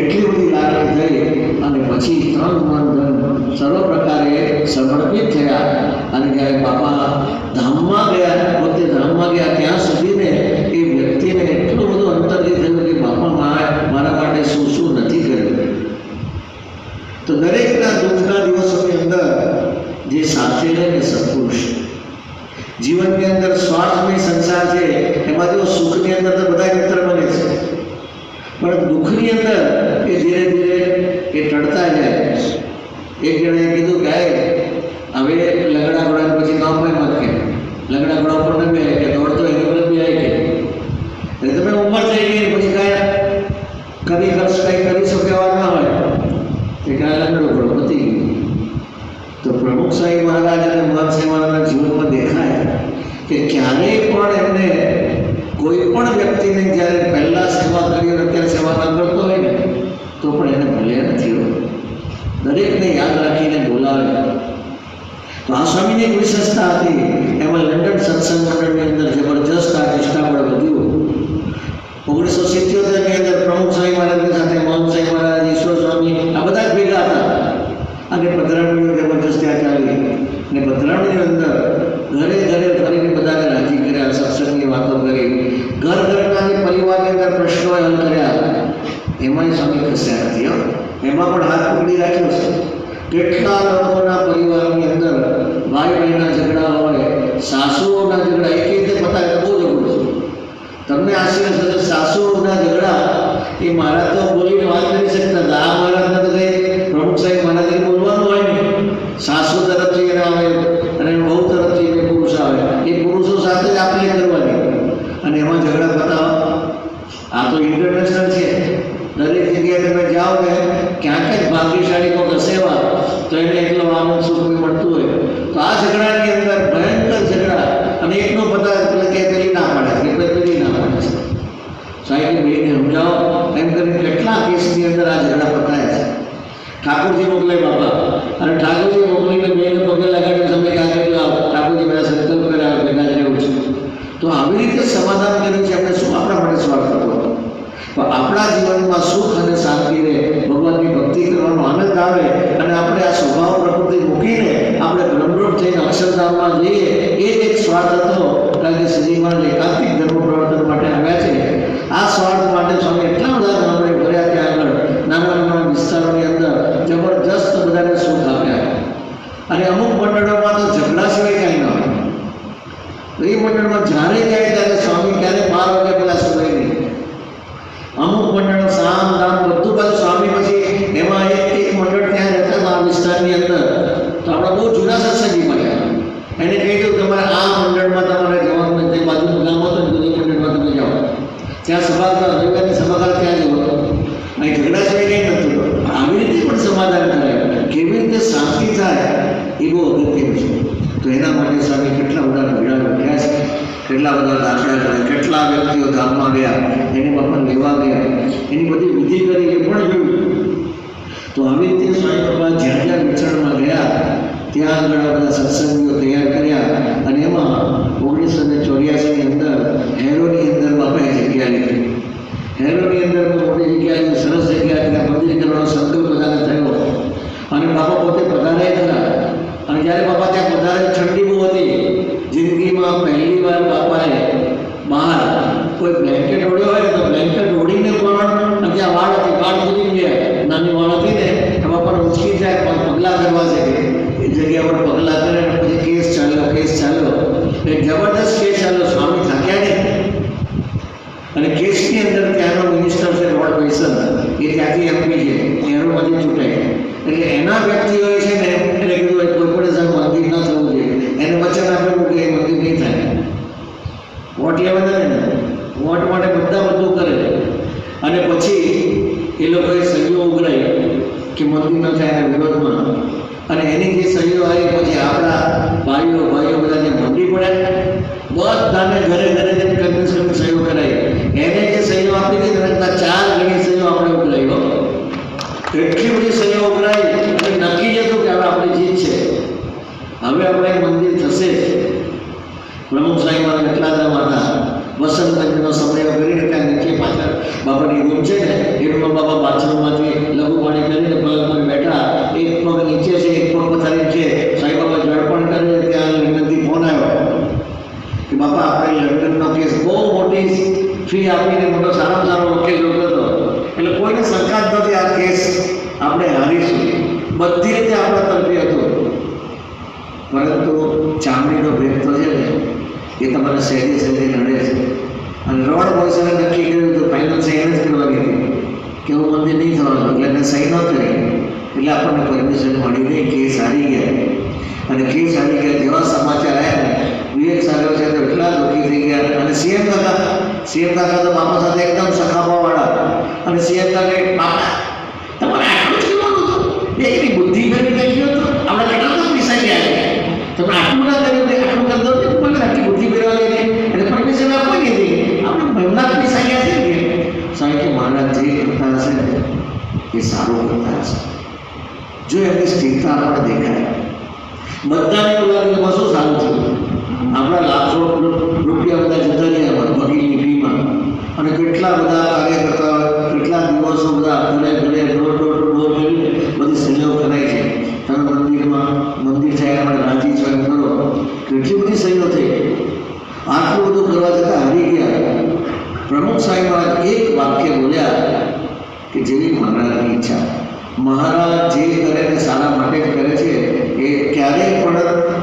એટલી બધી લાગણી થઈ અને પછી તન મન ધન સર્વ પ્રકારે સમર્પિત થયા. અને જ્યારે બાપા ધામમાં ગયા, પોતે ધામમાં ગયા ત્યાં સુધીને એ વ્યક્તિને એટલું બધું અંતરથી થયું કે બાપા મારા માટે શું શું નથી કર્યું. તો દરેકના દુઃખના દિવસોની અંદર જે સાથે રહે ને સત્પુરુષ, જીવનની અંદર સ્વાર્થમય સંસાર છે, એમાં જો સુખની અંદર તો બધા મિત્ર બને છે, પણ દુઃખની અંદર એ ધીરે ધીરે એ ટળતા જાય. એક જણાએ કીધું કે હવે લગડા ઘોડા પછી કામ પણ મત કે લગડા ઘોડા ઉપર ન બે કે દોડતો એની પર બી આવી કે તમે ઉંમર થઈ ગઈ પછી કાંઈ કંઈ કરી શક્યા ના હોય કે કાંઈ લગડો ઘોડો પતી ગયું. તો પ્રમુખ સાહેબ મહારાજ અને મહંત સાહેબ મહારાજના જીવનમાં દેખાય કે ક્યારેય પણ એમને કોઈ પણ વ્યક્તિને જ્યારે પહેલાં સેવા કરી અને અત્યારે સેવા ન કરતો હોય ને તો પણ એને ભૂલ્યા નથી હોતું. દરેકને યાદ રાખીને બોલાવે. તો આ સ્વામીની એક વિશેષતા હતી. એમાં લંડન સત્સંગ મંડળની અંદર જબરજસ્ત આ નિષ્ઠાબળ વધ્યું. 1977ની અંદર પ્રમુખ સાહેબ મહારાજની સાથે મહંત સાહેબ મહારાજ, ઈશ્વર સ્વામી આ બધા જ ભેગા હતા અને પધરામણીઓ જબરજસ્ત ત્યાં ચાલી. અને પધરામણીની અંદર ઘરે ઘરે ફરીને બધાને રાજી કર્યા, સત્સંગની વાતો કરી, ઘર ઘરના જે પરિવારની અંદર પ્રશ્નો હલ કર્યા. એમાંય સ્વામી ખસ્યા નથી. એમાં પણ હાથ પકડી રાખ્યો છે. કેટલા લોકોના પરિવારની અંદર ભાઈ બહેનના ઝઘડા હોય, સાસુઓના ઝઘડા, એક રીતે પતાવે બહુ જબરું છે. તમને આશ્ચર્ય થશે, સાસુઓના ઝઘડા એ મારા તો બોલીને વાત કરી શકતા હતા. આ મહારાજને તો કંઈ પ્રમુખ સાહેબ મહારાજે બોલવાનું હોય ને, સાસુ તરફથી એને આવે અને બહુ તરફથી એને પુરુષ આવે, એ પુરુષો સાથે જ આપણે કરવાની અને એમાં ઝઘડા પતાવો. આ તો ઇન્ટરનેશનલ છે. દરેક જગ્યાએ તમે જાઓ ને ક્યાંક જ ભાગ્યશાળી કોઈ ઘસેવા તો એને એટલો આનંદ સુખ મળતું હોય. તો આ ઝઘડાની અંદર ભયંકર ઝઘડા અને એકનો બધા કે પેલી ના પાડે કે પેલી ના પાડે છે. સાહેબ બેને સમજાવો એમ કરીને કેટલા કેસની અંદર આ ઝઘડા પતાય છે. ઠાકોરજી મોકલે બાપા અને ઠાકોરજી મોકલીને બેને પગે લગાડીને તમે ક્યાં જાઓ, ઠાકોરજી બધા સંકલ્પ કર્યા ભેગા જ રહેવું છે. તો આવી રીતે સમાધાન કર્યું છે. આપણે શું આપણા માટે સ્વાર્થ હતો, તો આપણા જીવનમાં સુખ અને શાંતિ રહે, ભગવાનની ભક્તિ કરવાનો આનંદ આવે અને આપણે આ સ્વભાવ પ્રકૃતિ મૂકીને આપણે બ્રહ્મરૂપ થઈને અક્ષરધામમાં જઈએ, એ જ એક સ્વાર્થ હતો. કારણ કે શ્રીજીમાં એકાંતિક ધર્મ પ્રવર્તન માટે આવ્યા છે. આ સ્વાર્થ માટે સ્વામી એટલા બધા ગામડે ભર્યા ત્યાં આગળ, નાના નાના વિસ્તારોની અંદર જબરજસ્ત બધાને સુખ આપ્યા. અને અમુક મંડળોમાં તો ઝઘડા સિવાય કાંઈ ન હોય. તો એ મંડળમાં જ્યારે જાય ત્યારે સ્વામી ક્યારે 12 વાગ્યા પહેલાં સુવાય નહીં. અમુક મંડળો સામ દામ બધું બાજુ સ્વામી પછી એમાં એક મંડળ ત્યાં રહેતા હતા આ વિસ્તારની અંદર. તો આપણે બહુ જૂના સત્સંગી મળ્યા. એને કહી દઉં તમારે આ મંડળમાં તમારે જવાનું નથી, બાજુનું ગામ હતું ને એ મંડળમાં તમે જાઓ, ત્યાં સભા રવિવારની સભાગાર ત્યાં જ હતો. અહીં ઝઘડા સિવાય કંઈ નહોતું. આવી રીતે પણ સમાધાન કરાય, કેવી રીતે શાંતિ થાય એ બહુ અગત્યનું છે. તો એના માટે સ્વામી કેટલા બધા ભેળા બેઠ્યા છે, કેટલા બધા દાખલા કર્યા, કેટલા વ્યક્તિઓ ધામમાં ગયા, એને બાપા લેવા ગયા, એની બધી વિધિ કરી એ પણ જોયું. તો આવી રીતે સ્વામી બાપા જ્યાં જ્યાં વિચરણમાં ગયા ત્યાં આગળ બધા સત્સંગીઓ તૈયાર કર્યા અને એમાં 1984ની અંદર હેરોની અંદર બાપાએ જગ્યા લીધી. હેરોની અંદર મોટી જગ્યા, સરસ જગ્યા, ત્યાં મંદિર કરવાનો સંકલ્પ બધાને થયો અને બાપા પોતે પધાર્યા ખરા. અને જ્યારે બાપા ત્યાં પધારે ઠંડી બહુ હતી. જિંદગીમાં પહેલી વાર બાપાએ બહાર કોઈ બ્લેન્કેટ ઓળ્યો હોય તો બ્લેન્કેટ ઓળીને પણ ત્યાં વાળ હતી, વાળ ઉતરી ગયા, નાની વાળ હતી ને એ બાપાને ઉચકી જાય પણ પગલાં કરવા છે એ જગ્યા પર પગલાં કરે અને પછી કેસ ચાલ્યો એક જબરદસ્ત કેસ ચાલ્યો. સ્વામી થાક્યા નહીં અને કેસની અંદર ત્યાંનો મિનિસ્ટર છે રોડ પૈસા એ ત્યાંથી એમપી છે, હેરોમાંથી ચૂંટાય. એટલે એના વ્યક્તિઓએ છે ને એને કીધું કોઈ પણ સાહેબ મંદિર ન થવું જોઈએ. એને વચન આપેલું કે એ મંદિર નહીં થાય. વોટ લેવા ને વોટ માટે બધા બધું કરે અને પછી એ લોકોએ સહીઓ ઉઘરાઈ કે મંદિર ન થાય એના વિરોધમાં. અને એની જે સહીઓ આવી પછી આપણા ભાઈઓ બધા જે મંડી પડ્યા, બધાને ઘરે જઈને કન્વિન્સ સહીઓ કરાવી. એને જે સહીઓ આપી હતી એના 4 ગણી સહીઓ આપણે ઉઘરાવી. એટલી બધી સહીઓ ઉઘરાઈ અને નક્કી જતું કે હવે આપણે જીત છે, હવે આપણે પ્રમુખ સાહેબ એટલા જ હતા. વસંત પંચમીનો સમય કરીને ત્યાં નીચે પાછળ બાપાની રૂમ છે ને એ રૂમમાં બાપા બાથરૂમમાંથી લઘુ પાણી કરીને પલંગ પર બેઠા, એક પગ નીચે છે, એક પગ પથારી છે. સાંઈ બાબા ઝડપણ કરીને ત્યાં લંડનથી ફોન આવ્યો કે બાપા આપણે લંડનનો કેસ બહુ મોટી ફી આપીને મોટો સારામાં સારો વકીલ જોતો હતો, એટલે કોઈને શંકા જ નથી આ કેસ આપણે હારીશું, બધી રીતે આપણા તરફી હતું. પરંતુ ચામડીનો ભેદ તો છે ને એ તમારે સહેજે સહેજે લડે છે. અને રોડ બોયસને નક્કી કર્યું તો ફાઇનલ સહી જ કરવાની હતી કે હું મંદિર નહીં થવાનું, એટલે મેં સહી ન કરી. એટલે આપણને પરમિશન મળી ગઈ, કેસ હારી ગયા. અને કેસ હારી ગયા જેવા સમાચાર આવ્યા ને વિવેક સાગર છે તો એટલા દુઃખી થઈ ગયા. અને સીએમ કાકા તો બાપા સાથે એકદમ સખાવાવાળા. અને સીએમ કાકા બાપા તમારે આટલું જ કહેવાનું હતું, એની બુદ્ધિ કરી નાખ્યો હતો, આપણે કેટલા તો પૈસા ગયા, તમે આટલું ના કર્યું, આટલું કરી દો, કોઈ આટલી બુદ્ધિ કરવા લે એટલે પરમિશન આપવા નથી, આપણે એમના પૈસા ગયા છે ને. સાહેબ કે મહારાજ જે કરતા હશે ને એ સારું કરતા હશે. જો એમની સ્થિરતા આપણે દેખાય, બધાને બોલાવીમાં શું સારું છે, આપણા લાખો રૂપિયા બધા જતા રહ્યા વકીલની ફીમાં, અને કેટલા બધા કાર્યકર્તા કેટલા દિવસો બધા ઘરે ઘરે ડોર કરીને બધી સહીઓ કરાય છે. તમે મંદિર છે આપણે રાજી છો એમ કરો, કેટલી બધી સહીઓ થઈ. આટલું બધું કરવા છતાં હારી ગયા. પ્રમુખ સાહેબ એક વાક્ય બોલ્યા કે જેવી મહારાજની ઈચ્છા. મહારાજ જે કરે તે સારા માટે જ કરે છે, એ ક્યારેય પણ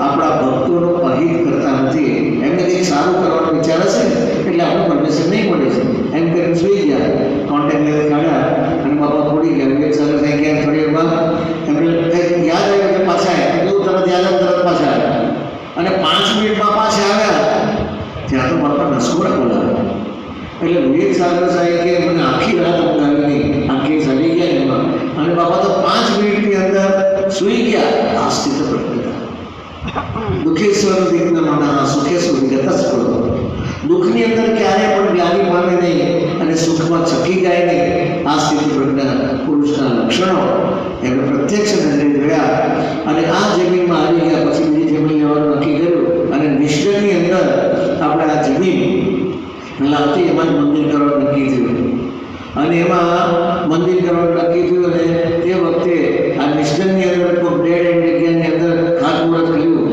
આપણા ભક્તોનું અહિત કરતા નથી. એમને કંઈક સારું કરવાનો વિચાર હશે ને એટલે આપણે પરમિશન નહીં મળે છે એમ કરીને સુઈ ગયા. કોન્ટેક્ટ લેવલ કાઢ્યા અને બાપા થોડી ગયા. વિવેક સાગર સાહેબ ગયા થોડી વાર એમને કંઈક યાદ આવ્યું એટલે પાછા આવ્યા, એવું તરત યાદ આવ્યું તરત પાછા આવ્યા. અને 5 મિનિટમાં પાછા આવ્યા ત્યાં તો બાપા નસકોડા બોલાવ્યા. એટલે વિવેક સાગર સાહેબ કે મને આખી રાત ઊંઘ આવી નહીં, આખી સડી ગયા એમાં. અને બાપા તો 5 મિનિટની અંદર સુઈ ગયા. આ સ્થિતિ પ્રકૃતિ દુઃખેશ્વર દીકના માના સુખેશ્વર જગત સ્પર્ધો. દુઃખની અંદર ક્યારે પણ જ્ઞાની પામે નહીં અને સુખમાં ચકી જાય નહીં. આ સ્થિતિ પ્રજ્ઞા પુરુષના લક્ષણો એમને પ્રત્યક્ષ નજરે જોયા. અને આ જમીનમાં આવી ગયા પછી બીજી જમીન લેવાનું નક્કી કર્યું. અને નિશ્ચયની અંદર આપણે આ જમીન લાવતી એમાં જ મંદિર કરવાનું નક્કી થયું. અને એમાં મંદિર કરવાનું નક્કી થયું. અને તે વખતે આ નિશ્ચયની અંદર કોઈ ડેડ એન્ડ જગ્યાની અંદર ખાતમુહૂર્ત કર્યું.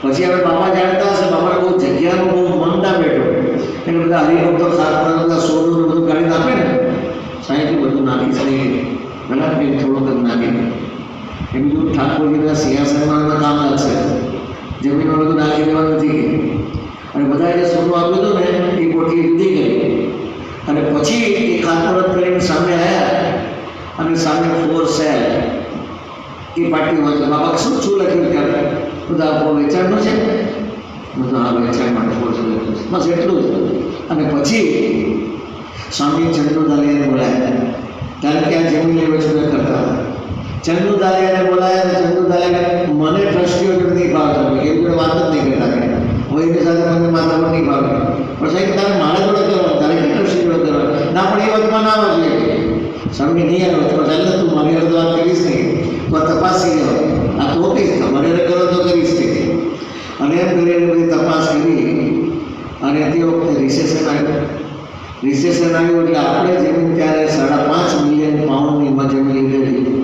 પછી આપણે બાપા જાણતા હશે, બાપાને બહુ જગ્યાનું બહુ મન ના બેઠો એટલે બધા હરિભક્તો ખાતમુહૂર્ત બધા સોનું બધું કાઢી નાખે ને, સાહેબ બધું નાખીશ નહીં, ભલા કંઈક થોડુંક જ નાખી. એ બીજું ઠાકોરજીના સિંહાસનમાં કામ લાગશે, જમીનમાં બધું નાખી દેવાનું નથી. અને બધા એને સોનું આપ્યું હતું ને એ પોટલી જુદી કરી. અને પછી એ ખાતમુહૂર્ત કરીને સામે આવ્યા અને સામે 4 સેલ એ પાર્ટી હોય. બાબા શું લખ્યું ત્યારે બધા આપણો વેચાણનું છે, બધું આ વેચાણ માટે 4 સેલ લખ્યું છે, બસ એટલું જ. અને પછી સ્વામી ચંદુ દાલિયાને બોલાયા, કારણ કે આ જમીન લેવચને કરતા હતા. ચંદુ દાલિયાને બોલાયા. ચંદુ દાલિયાને મને ટ્રસ્ટીઓ નથી ભાવતો, એવી જોડે વાત જ નહીં કરતા. હવે એની સાથે મને માથા પર નહીં ભાવે, પણ સાહેબ તારે મારે જોડે કરવાનું, તારે કેટલું શીખવો કરવાનું ના, પણ એ વાતમાં ના આવવા જોઈએ. સ્વામી નહીં આવ્યો તો ચાલે તું મારી અર્ધ વાત કરીશ નહીં તો તપાસી લો, આ તો કહીશ તમારે કરો તો કરીશ નહીં. અને એમ કરીને બધી તપાસ કરી. અને તે વખતે રિસેશન આવ્યું એટલે આપણે જમીન ત્યારે 5.5 મિલિયન પાઉન્ડની જમીન લીધેલી.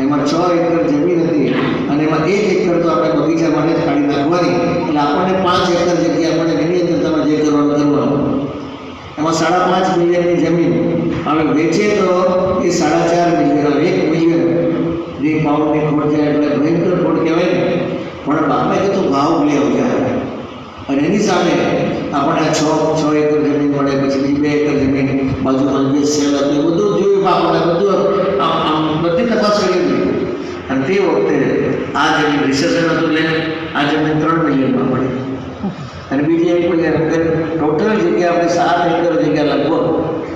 એમાં 6 એકર જમીન હતી અને એમાં 1 એકર તો આપણે બગીચા માટે જ કાઢી નાખવાની. એટલે આપણને 5 એકર જગ્યા આપણે એની અંદર તમે જે કરવાનું કરવાનું. એમાં 5.5 મિલિયનની જમીન હવે વેચે તો એ 4.5 મિલિયન 1 મિલિયન જે પાઉન્ડની ખોટ જાય એટલે ભયંકર ખોટ કહેવાય ને. પણ બાપાએ તો ભાવ લેવો જાય. અને એની સામે આપણે 6 એકર જમીન મળે, પછી 2 એકર જમીન બાજુમાં 20 સેલ હતું, બધું જોયું બાપાને, બધું બધી તપાસ કરી હતી. અને તે વખતે આ જમીન રિસેશન હતું એટલે આ જમીન 3 મિલિયનમાં મળી. અને બીજી એની કોઈ ટોટલ જગ્યા આપણે 7 એકર જગ્યા લગભગ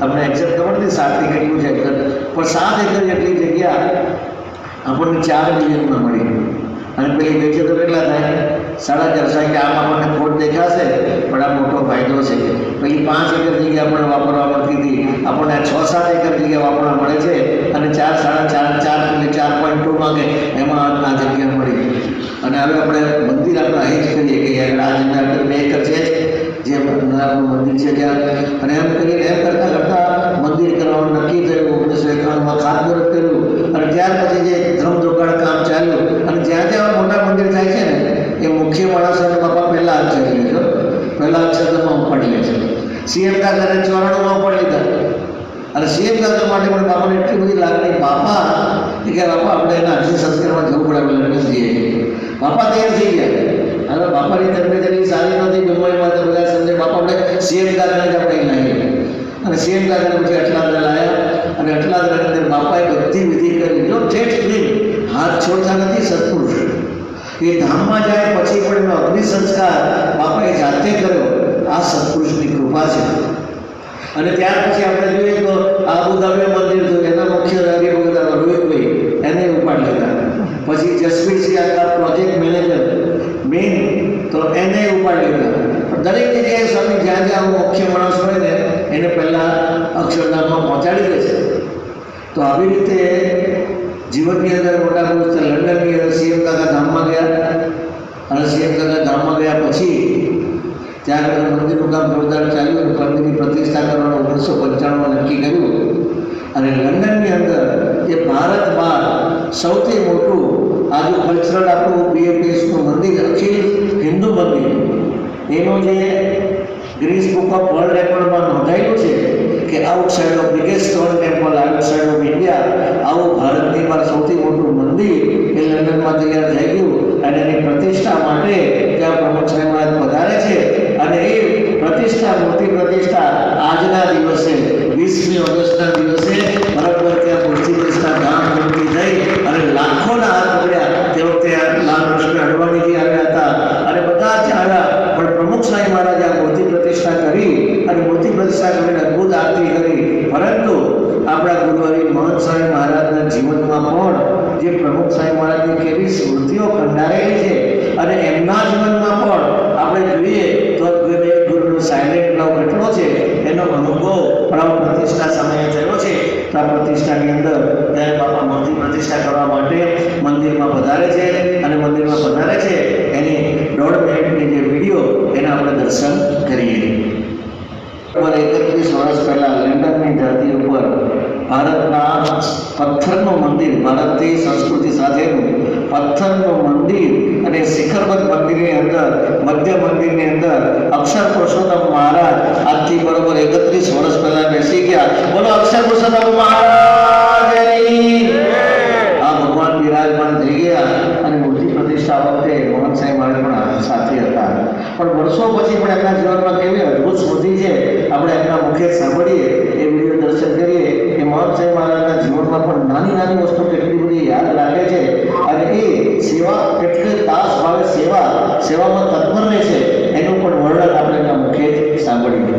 આપણે એક્ઝેક્ટ ખબર નથી 7 થી કેટલું છે એકર, પણ 7 એકર જેટલી જગ્યા આપણને 4 મિલિયનમાં મળી. અને પેલી વેચે તો કેટલા થાય 4.5. સાહેબ કે આમ આપણને ખોટ દેખાશે પણ આ મોટો ફાયદો છે. પેલી 5 એકર જગ્યા આપણે વાપરવા પડતી હતી, આપણને 6-7 એકર જગ્યા વાપરવા મળે છે. અને 4, 4.5, 4 એટલે 4.2 માંગે એમાં આ જગ્યા મળી. અને હવે આપણે મંદિર આપણે અહીં જ કરીએ કે આ જમણા આગળ 2 એકર છે જે મંદિર છે ત્યાં, અને એમ કરીને એમ કરતાં કરતાં મંદિર કરવાનું નક્કી થયું. 1951માં ખાતમુહૂર્ત કર્યું અને ત્યાર પછી જે ધર્મધોકાળ કામ ચાલ્યું. અને જ્યાં જ્યાં મોટા મંદિર થાય છે ને એ મુખ્ય માણસોને બાપા પહેલા અક્ષર લે છે, પહેલા અક્ષરમાં ઉપાડી લે છે. સીએમ કાકાને 94માં ઉપાડી લીધા. અને સીએમ કાકા માટે પણ બાપાને એટલી બધી લાગણી, બાપા કે બાપા આપણે એના અક્ષર સંસ્કારમાં જવું પડે, આપણે લગ્ન જઈએ. બાપા તૈયાર થઈ ગયા. હવે બાપાની તબિયત એટલી સારી નથી, મુંબઈમાં તો બધા સમજે બાપા આપણે સીએમ કાકાને જ આપણે લાવીએ. અને સીએમ કાકાને પછી અટલાદરા લાવ્યા અને અટલાદરાની અંદર બાપાએ બધી વિધિ કરી. જો ઠેઠ સુધી હાથ છોડતા નથી સત્પુરુષ. એ ધામમાં જાય પછી પણ એનો અગ્નિ સંસ્કાર બાપાએ જાતે કર્યો. આ સત્પુરુષની કૃપા છે. અને ત્યાર પછી આપણે જોઈએ તો આબુધાબી મંદિર થયું, એના મુખ્ય રોહિતભાઈ એને ઉપાડી લીધા. પછી જસવીરસિંહ આખા પ્રોજેક્ટ મેનેજર મેઇન તો એને ઉપાડી લીધા. દરેક જગ્યાએ સ્વામી જ્યાં જ્યાં મુખ્ય માણસ હોય ને એને પહેલાં અક્ષરધામમાં પહોંચાડી દે છે. તો આવી રીતે જીવનની અંદર મોટા પુરુષ લંડનની અંદર સીએમ કાકા ધામમાં ગયા. અને સીએમ કાકા ધામમાં ગયા પછી ત્યાં આગળ મંદિરનું કામ જોરદાર ચાલ્યું અને મંદિરની પ્રતિષ્ઠા કરવાનું 1995માં નક્કી કર્યું. અને લંડનની અંદર જે ભારત બહાર સૌથી મોટું આજુ કલ્ચરલ આપણું BAPSનું મંદિર, અખિલ હિન્દુ મંદિર, એનું જે ગ્રીસ બુક ઓફ વર્લ્ડ રેકોર્ડમાં નોંધાયેલું છે કે outside of biggest stone temple outside of India, આવું ભારતની પર સૌથી મોટું મંદિર એ લંડનમાં તૈયાર થઈ ગયું. અને એની પ્રતિષ્ઠા માટે ત્યાં પ્રમુખ સાહેબ મહારાજ પધારે છે. અને એ પ્રતિષ્ઠા, મૂર્તિ પ્રતિષ્ઠા આજના દિવસે 20મી ઓગસ્ટના દિવસે બરાબર ત્યાં મૂર્તિ પ્રતિષ્ઠા ધામધૂમથી થઈ અને લાખોના હાથ પકડ્યા. તે વખતે લાલકૃષ્ણ અડવાણીજી આવ્યા હતા અને બધા જ આવ્યા. પણ પ્રમુખ સાહેબ મહારાજે આ મૂર્તિ પ્રતિષ્ઠા કરી અને મૂર્તિ પ્રતિષ્ઠા કરીને અદ્ભુત આરતી કરી. પરંતુ આપણા ગુરુહરિ મહંત સ્વામી મહારાજના જીવનમાં પણ જે પ્રમુખ સાહેબ મહારાજની કેવી સ્મૃતિઓ કંડારેલી છે અને એમના જીવનમાં પણ આપણે જોઈએ તો ગુરુનો સાયલેન્ટ લવ કેટલો છે એનો અનુભવ પ્રાણ પ્રતિષ્ઠા સમયે થયો છે. તો આ પ્રતિષ્ઠાની અંદર ત્યારે બાપા મૂર્તિ પ્રતિષ્ઠા કરવા માટે મંદિરમાં પધારે છે. અને મંદિરમાં પધારે છે એની 1.5 મિનિટની જે વિડીયો એના આપણે દર્શન કરીએ. 31 વર્ષ પહેલા લંડનની ધરતી ઉપર ભારતના પથ્થરનું મંદિર, ભારતીય સંસ્કૃતિ સાથેનું પથ્થરનું મંદિર અને શિખરબદ્ધ મંદિરની અંદર, મધ્ય મંદિરની અંદર અક્ષર પુરુષોત્તમ મહારાજ આજથી બરોબર 31 વર્ષ પહેલા બેસી ગયા. બોલો અક્ષર પુરુષોત્તમ મહારાજની. આ ભગવાન બિરાજમાન થઈ ગયા અને મૂર્તિ પ્રતિષ્ઠા વખતે મોહન સાહેબ મહારાજ પણ સાથે હતા. પણ વર્ષો પછી પણ એમના જીવનમાં કેવી અદ્ભુત સ્મૃતિ છે આપણે એમના મુખે સાંભળીએ, એ વિડીયો દર્શન કરીએ કે મોહન સાહેબ મહારાજના જીવનમાં પણ નાની નાની વસ્તુ કેટલી બધી યાદ રાખે છે. અને એ સેવા કેટલી દાસ ભાવે સેવામાં તત્પર રહે છે એનું પણ વર્ણન આપણે એમના મુખે સાંભળીએ.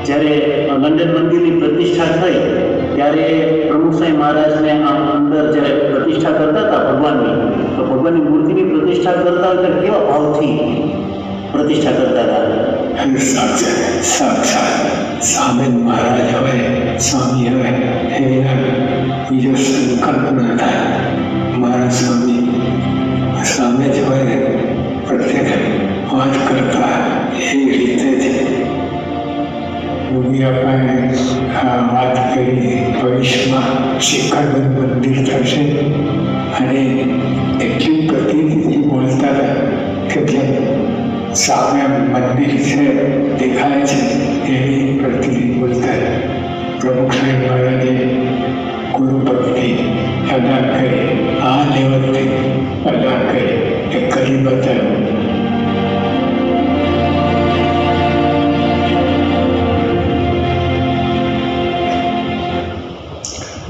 જ્યારે લંડન મંદિરની પ્રતિષ્ઠા થઈ ત્યારે પ્રમુખ સાહેબ મહારાજને અંદર જ્યારે પ્રતિષ્ઠા કરતા હતા ભગવાનની, તો ભગવાનની મૂર્તિની પ્રતિષ્ઠા કરતા હોય ત્યારે કેવા ભાવથી પ્રતિષ્ઠા કરતા હતા? સાક્ષાત સામે મહારાજ હવે, સ્વામી હવે એના બીજો સંકલ્પ ન થાય. મારા સ્વામી સામે જ હોય, પ્રત્યેક વાત કરતા એ રીતે જ આપણે વાત કરી. ભવિષ્યમાં શિખરબદ્ધ મંદિર થશે અને એટલી પ્રતિનિધિ બોલતા હતા કે જેમ સામે મંદિર છે દેખાય છે એવી પ્રતિનિધિ બોલતા હતા. પ્રમુખ સાહેબ મહારાજે ગુરુ ભક્તિ અદા કરી, આ લેવલથી અદા કરી એ કરી બતાવ્યું.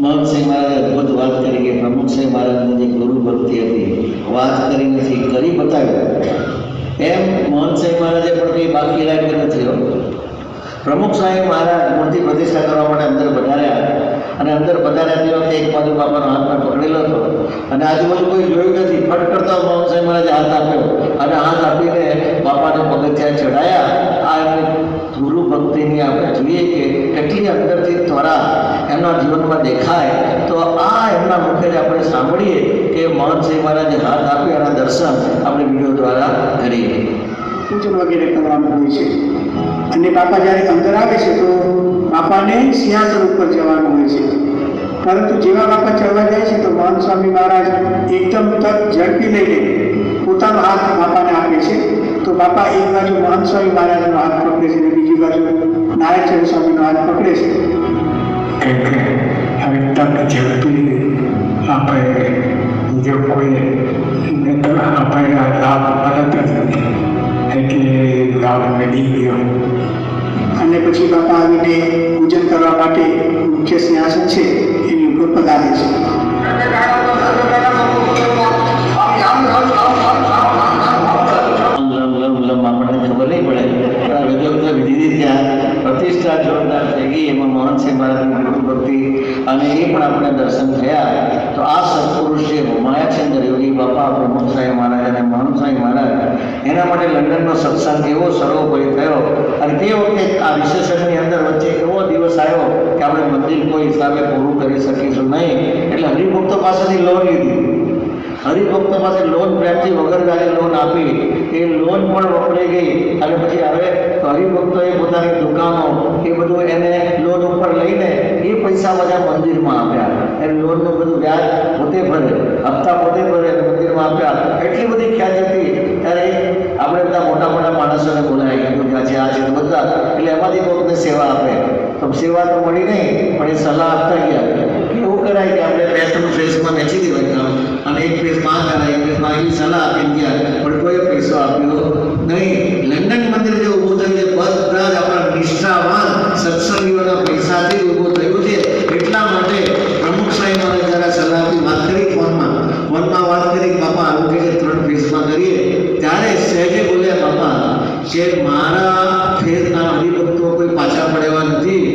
મોહન સાહેબ મહારાજે અદ્ભુત વાત કરી કે પ્રમુખ સાહેબ મહારાજની જે ગુરુ ભક્તિ હતી, વાત કરી નથી, કરી બતાવ્યું. એમ મોહન સાહેબ મહારાજે પણ કંઈ બાકી રાખ્યું નથી. પ્રમુખ સાહેબ મહારાજ મૂર્તિ પ્રતિષ્ઠા કરવા માટે અંદર પધાર્યા અને અંદર પધાર્યા તે વખતે એક બાજુ બાપાનો હાથમાં પકડેલો હતો અને આજુબાજુ કોઈ જોયું નથી. ફટ કરતા મોહન સાહેબ મહારાજે હાથ આપ્યો અને હાથ આપીને બાપાને પગથિયા ચડાયા. આ એમની ગુરુ ભક્તિની આપણે જોઈએ કે કેટલી અંદરથી ત્વરા એમના જીવનમાં દેખાય. તો આ એમના મુખેથી આપણે સાંભળીએ કે મોહન સાહેબ મહારાજે હાથ આપ્યો એના દર્શન આપણે વિડીયો દ્વારા કરીએ. પૂજન વગેરે કરવાનું હોય છે. અને બાપા જ્યારે અંદર આવે છે તો બાપાને સિંહાસન ઉપર જવાનું હોય છે. પરંતુ જેવા બાપા ચડવા જાય છે તો મહંત સ્વામી મહારાજ એકદમ તક ઝડપી લઈને પોતાનો હાથ બાપાને આપે છે. તો બાપા એક બાજુ મહંત સ્વામી મહારાજનો હાથ પકડે છે અને બીજી બાજુ નારાયણ સ્વામીનો હાથ પકડે છે. કે હવે તક ઝડપી આપણે જો કોઈ આપણે લાભ મળતા જ નથી એટલે લાભ મળી ગયો. અને પછી બાપા આવીને પૂજન કરવા માટે મુખ્ય સિંહાસન છે એની ઉપર પધારે છે. આપણને ખબર નહીં પડે પણ વિધિ ત્યાં પ્રતિષ્ઠા જોરદાર થઈ ગઈ. એમાં મોહન સાહેબ મહારાજની ગુરુ ભક્તિ અને એ પણ આપણે દર્શન થયા. તો આ સત્પુરુષ છે માયાચંદ્ર યોગી બાપા પ્રમુખ સાહેબ મહારાજ અને મોહન સાહેબ મહારાજ એના માટે લંડનનો સત્સંગ એવો સર્વોપરી થયો. અને તે વખતે આ વિશેષણની અંદર વચ્ચે એવો દિવસ આવ્યો કે આપણે મંદિર કોઈ હિસાબે પૂરું કરી શકીશું નહીં. એટલે હરિભક્તો પાસેથી લોન લીધી. હરિભક્તો પાસે લોન પ્રેમથી વગર ગાડી લોન આપી. એ લોન પણ વપરાઈ ગઈ. અને પછી હવે હરિભક્તોએ પોતાની દુકાનો એ બધું એને લોન ઉપર લઈને એ પૈસા બધા મંદિરમાં આપ્યા. એ લોનનું બધું વ્યાજ પોતે ભરે, હપ્તા પોતે ભરે અને મંદિરમાં આપ્યા. એટલી બધી ખ્યાતિ હતી. ત્યારે આપણે બધા મોટા મોટા માણસોને બોલાય કીધું કે આજે આ છે બધા, એટલે એમાંથી કોઈકને સેવા આપે. તો સેવા તો મળી નહીં પણ એ સલાહ આપતા ગયા કે એવું કરાય કે આપણે 2-3 ફેસમાં વેચી દેવાય અને એક ફેસમાં આ કરાય, એક ફેસમાં આવી સલાહ આપી ગયા. પણ કોઈ પૈસો આપ્યો નહીં. લંડન મંદિર જે ઊભું થયું છે બધા જ આપણા નિષ્ઠાવાન સત્સંગીઓના પૈસાથી ઊભું થયું છે. એટલા માટે પ્રમુખ સાહેબ મહારાજ જરા સલાહ આપી વાત કરી ફોનમાં વાત કરી બાપા આવું કે 3 ફેસમાં કરીએ. ત્યારે સહેજે બોલ્યા બાપા કે મારા ફેસના હરિભક્તો કોઈ પાછા પડેવા નથી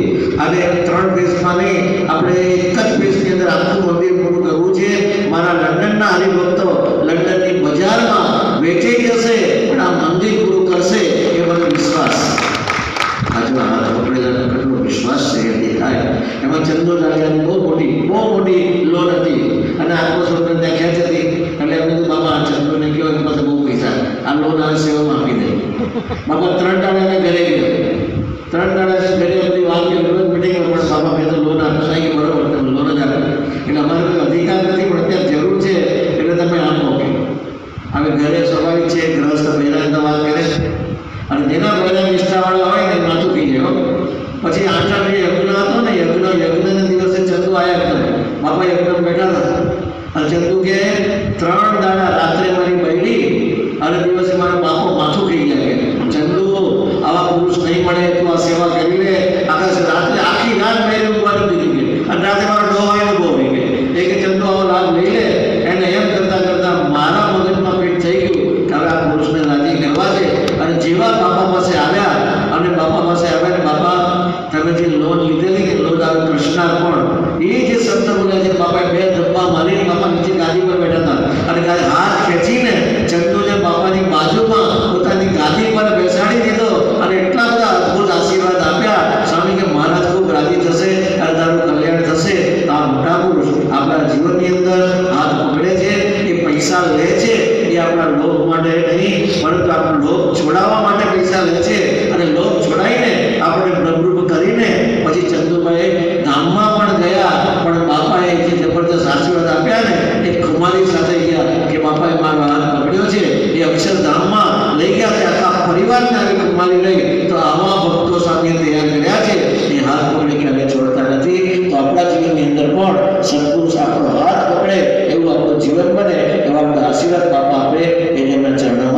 અને 3 ફેસમાં નહીં આપણે એક જ ફેસની અંદર આખું મંદિર પૂરું કરવું છે. મારા લંડનના હરિભક્તો લંડનની બજારમાં વેચાઈ જશે પણ આ મંદિર પૂરું કરશે એ મને વિશ્વાસ. આજુ હાથ પકડેલા કેટલો વિશ્વાસ છે એ દેખાય. એમાં ચંદો દાદાની બહુ મોટી લોન હતી અને આખો સોનો ત્યાં ખેંચ હતી. એટલે એમને તો બાબા આ ચંદોને કહો એમ પાસે બહુ પૈસા આ લોન આ સેવામાં આપી દે. બાબા 3 દાડાને ઘરે ગયા. 3 દાડા ઘરે બધી વાત કે રોજ મિટિંગ પણ બાબા મેં તો લોન આપો સાહેબ બરોબર તમે લોન જ આપો. એટલે અમારે કોઈ અધિકાર નથી પણ અત્યારે જરૂર છે એટલે તમે આપો. હવે ઘરે સ્વાભાવિક છે ગ્રહસ્થ પહેલાં વાત કરે અને જેના પહેલાં નિષ્ઠાવાળા હોય ને માથું પી જાય. પછી 8 જે યજ્ઞ હતો ને યજ્ઞના દિવસે ચંદુ આવ્યા હતા. બાપા યજ્ઞ બેઠા હતા અને ચંદુ કે 3 દાડા રાત્રે મારી બૈડી અને દિવસે મારો બાપો માથું ખાઈ ગયા. કે ચંદુ આવા પુરુષ નહીં મળે તું આ સેવા કરી લે. આખી રાત મેં ઉભવાનું દીધી અને રાતે મારો ડો આવ્યો બહુ રહી ગઈ. એ કે ચંદુ આવો લાભ લઈ લે. એને એમ કરતા મારા મગજમાં પેટ થઈ ગયું કે હવે આ પુરુષને રાજી કરવા છે. અને જેવા બાપા પાસે આવ્યા અને બાપા પાસે આવ્યા ને બાપા તમે જે લોન લીધેલી કે લોન આવે કૃષ્ણાર્પણ એ જે શબ્દ બોલ્યા છે બાપાએ 2 ધબ્બા મારીને બાપા નીચે ગાદી પર બેઠા હતા અને હાથ ખેંચીને ચંદુને બાપાની બાજુમાં પોતાની ગાદી પર બેસાડી દીધો અને એટલા બધા અદ્ભુત આશીર્વાદ આપ્યા. સ્વામી કે મહારાજ ખૂબ રાજી થશે અને તારું કલ્યાણ થશે. આ મોટા પુરુષ આપણા જીવનની અંદર હાથ પકડે છે એ પૈસા લે છે એ આપણા લોભ માટે નહીં પરંતુ આપણો લોભ છોડાવવા માટે પૈસા લે છે. અને લોભ છોડાઈને આપણે પ્રભુરૂપ કરીને પછી ચંદુભાઈ ગામમાં પણ ગયા પણ બાપાએ જે જબરદસ્ત આશીર્વાદ આપ્યા ને એ ખુમારી સાથે ગયા કે બાપાએ મારો હાથ પકડ્યો છે એ અક્ષરધામમાં લઈ ગયા છે. આખા પરિવારને આવી ખુમારી લઈ તો આવા ભક્તો સાથે તૈયાર કર્યા છે એ હાથ પકડી ક્યારે છોડતા નથી. તો આપણા જીવનની અંદર પણ સત્પુરુષ આપણો હાથ પકડે એવું આપણું જીવન બને એવા આપણે આશીર્વાદ બાપા આપે એને મેં ચરણ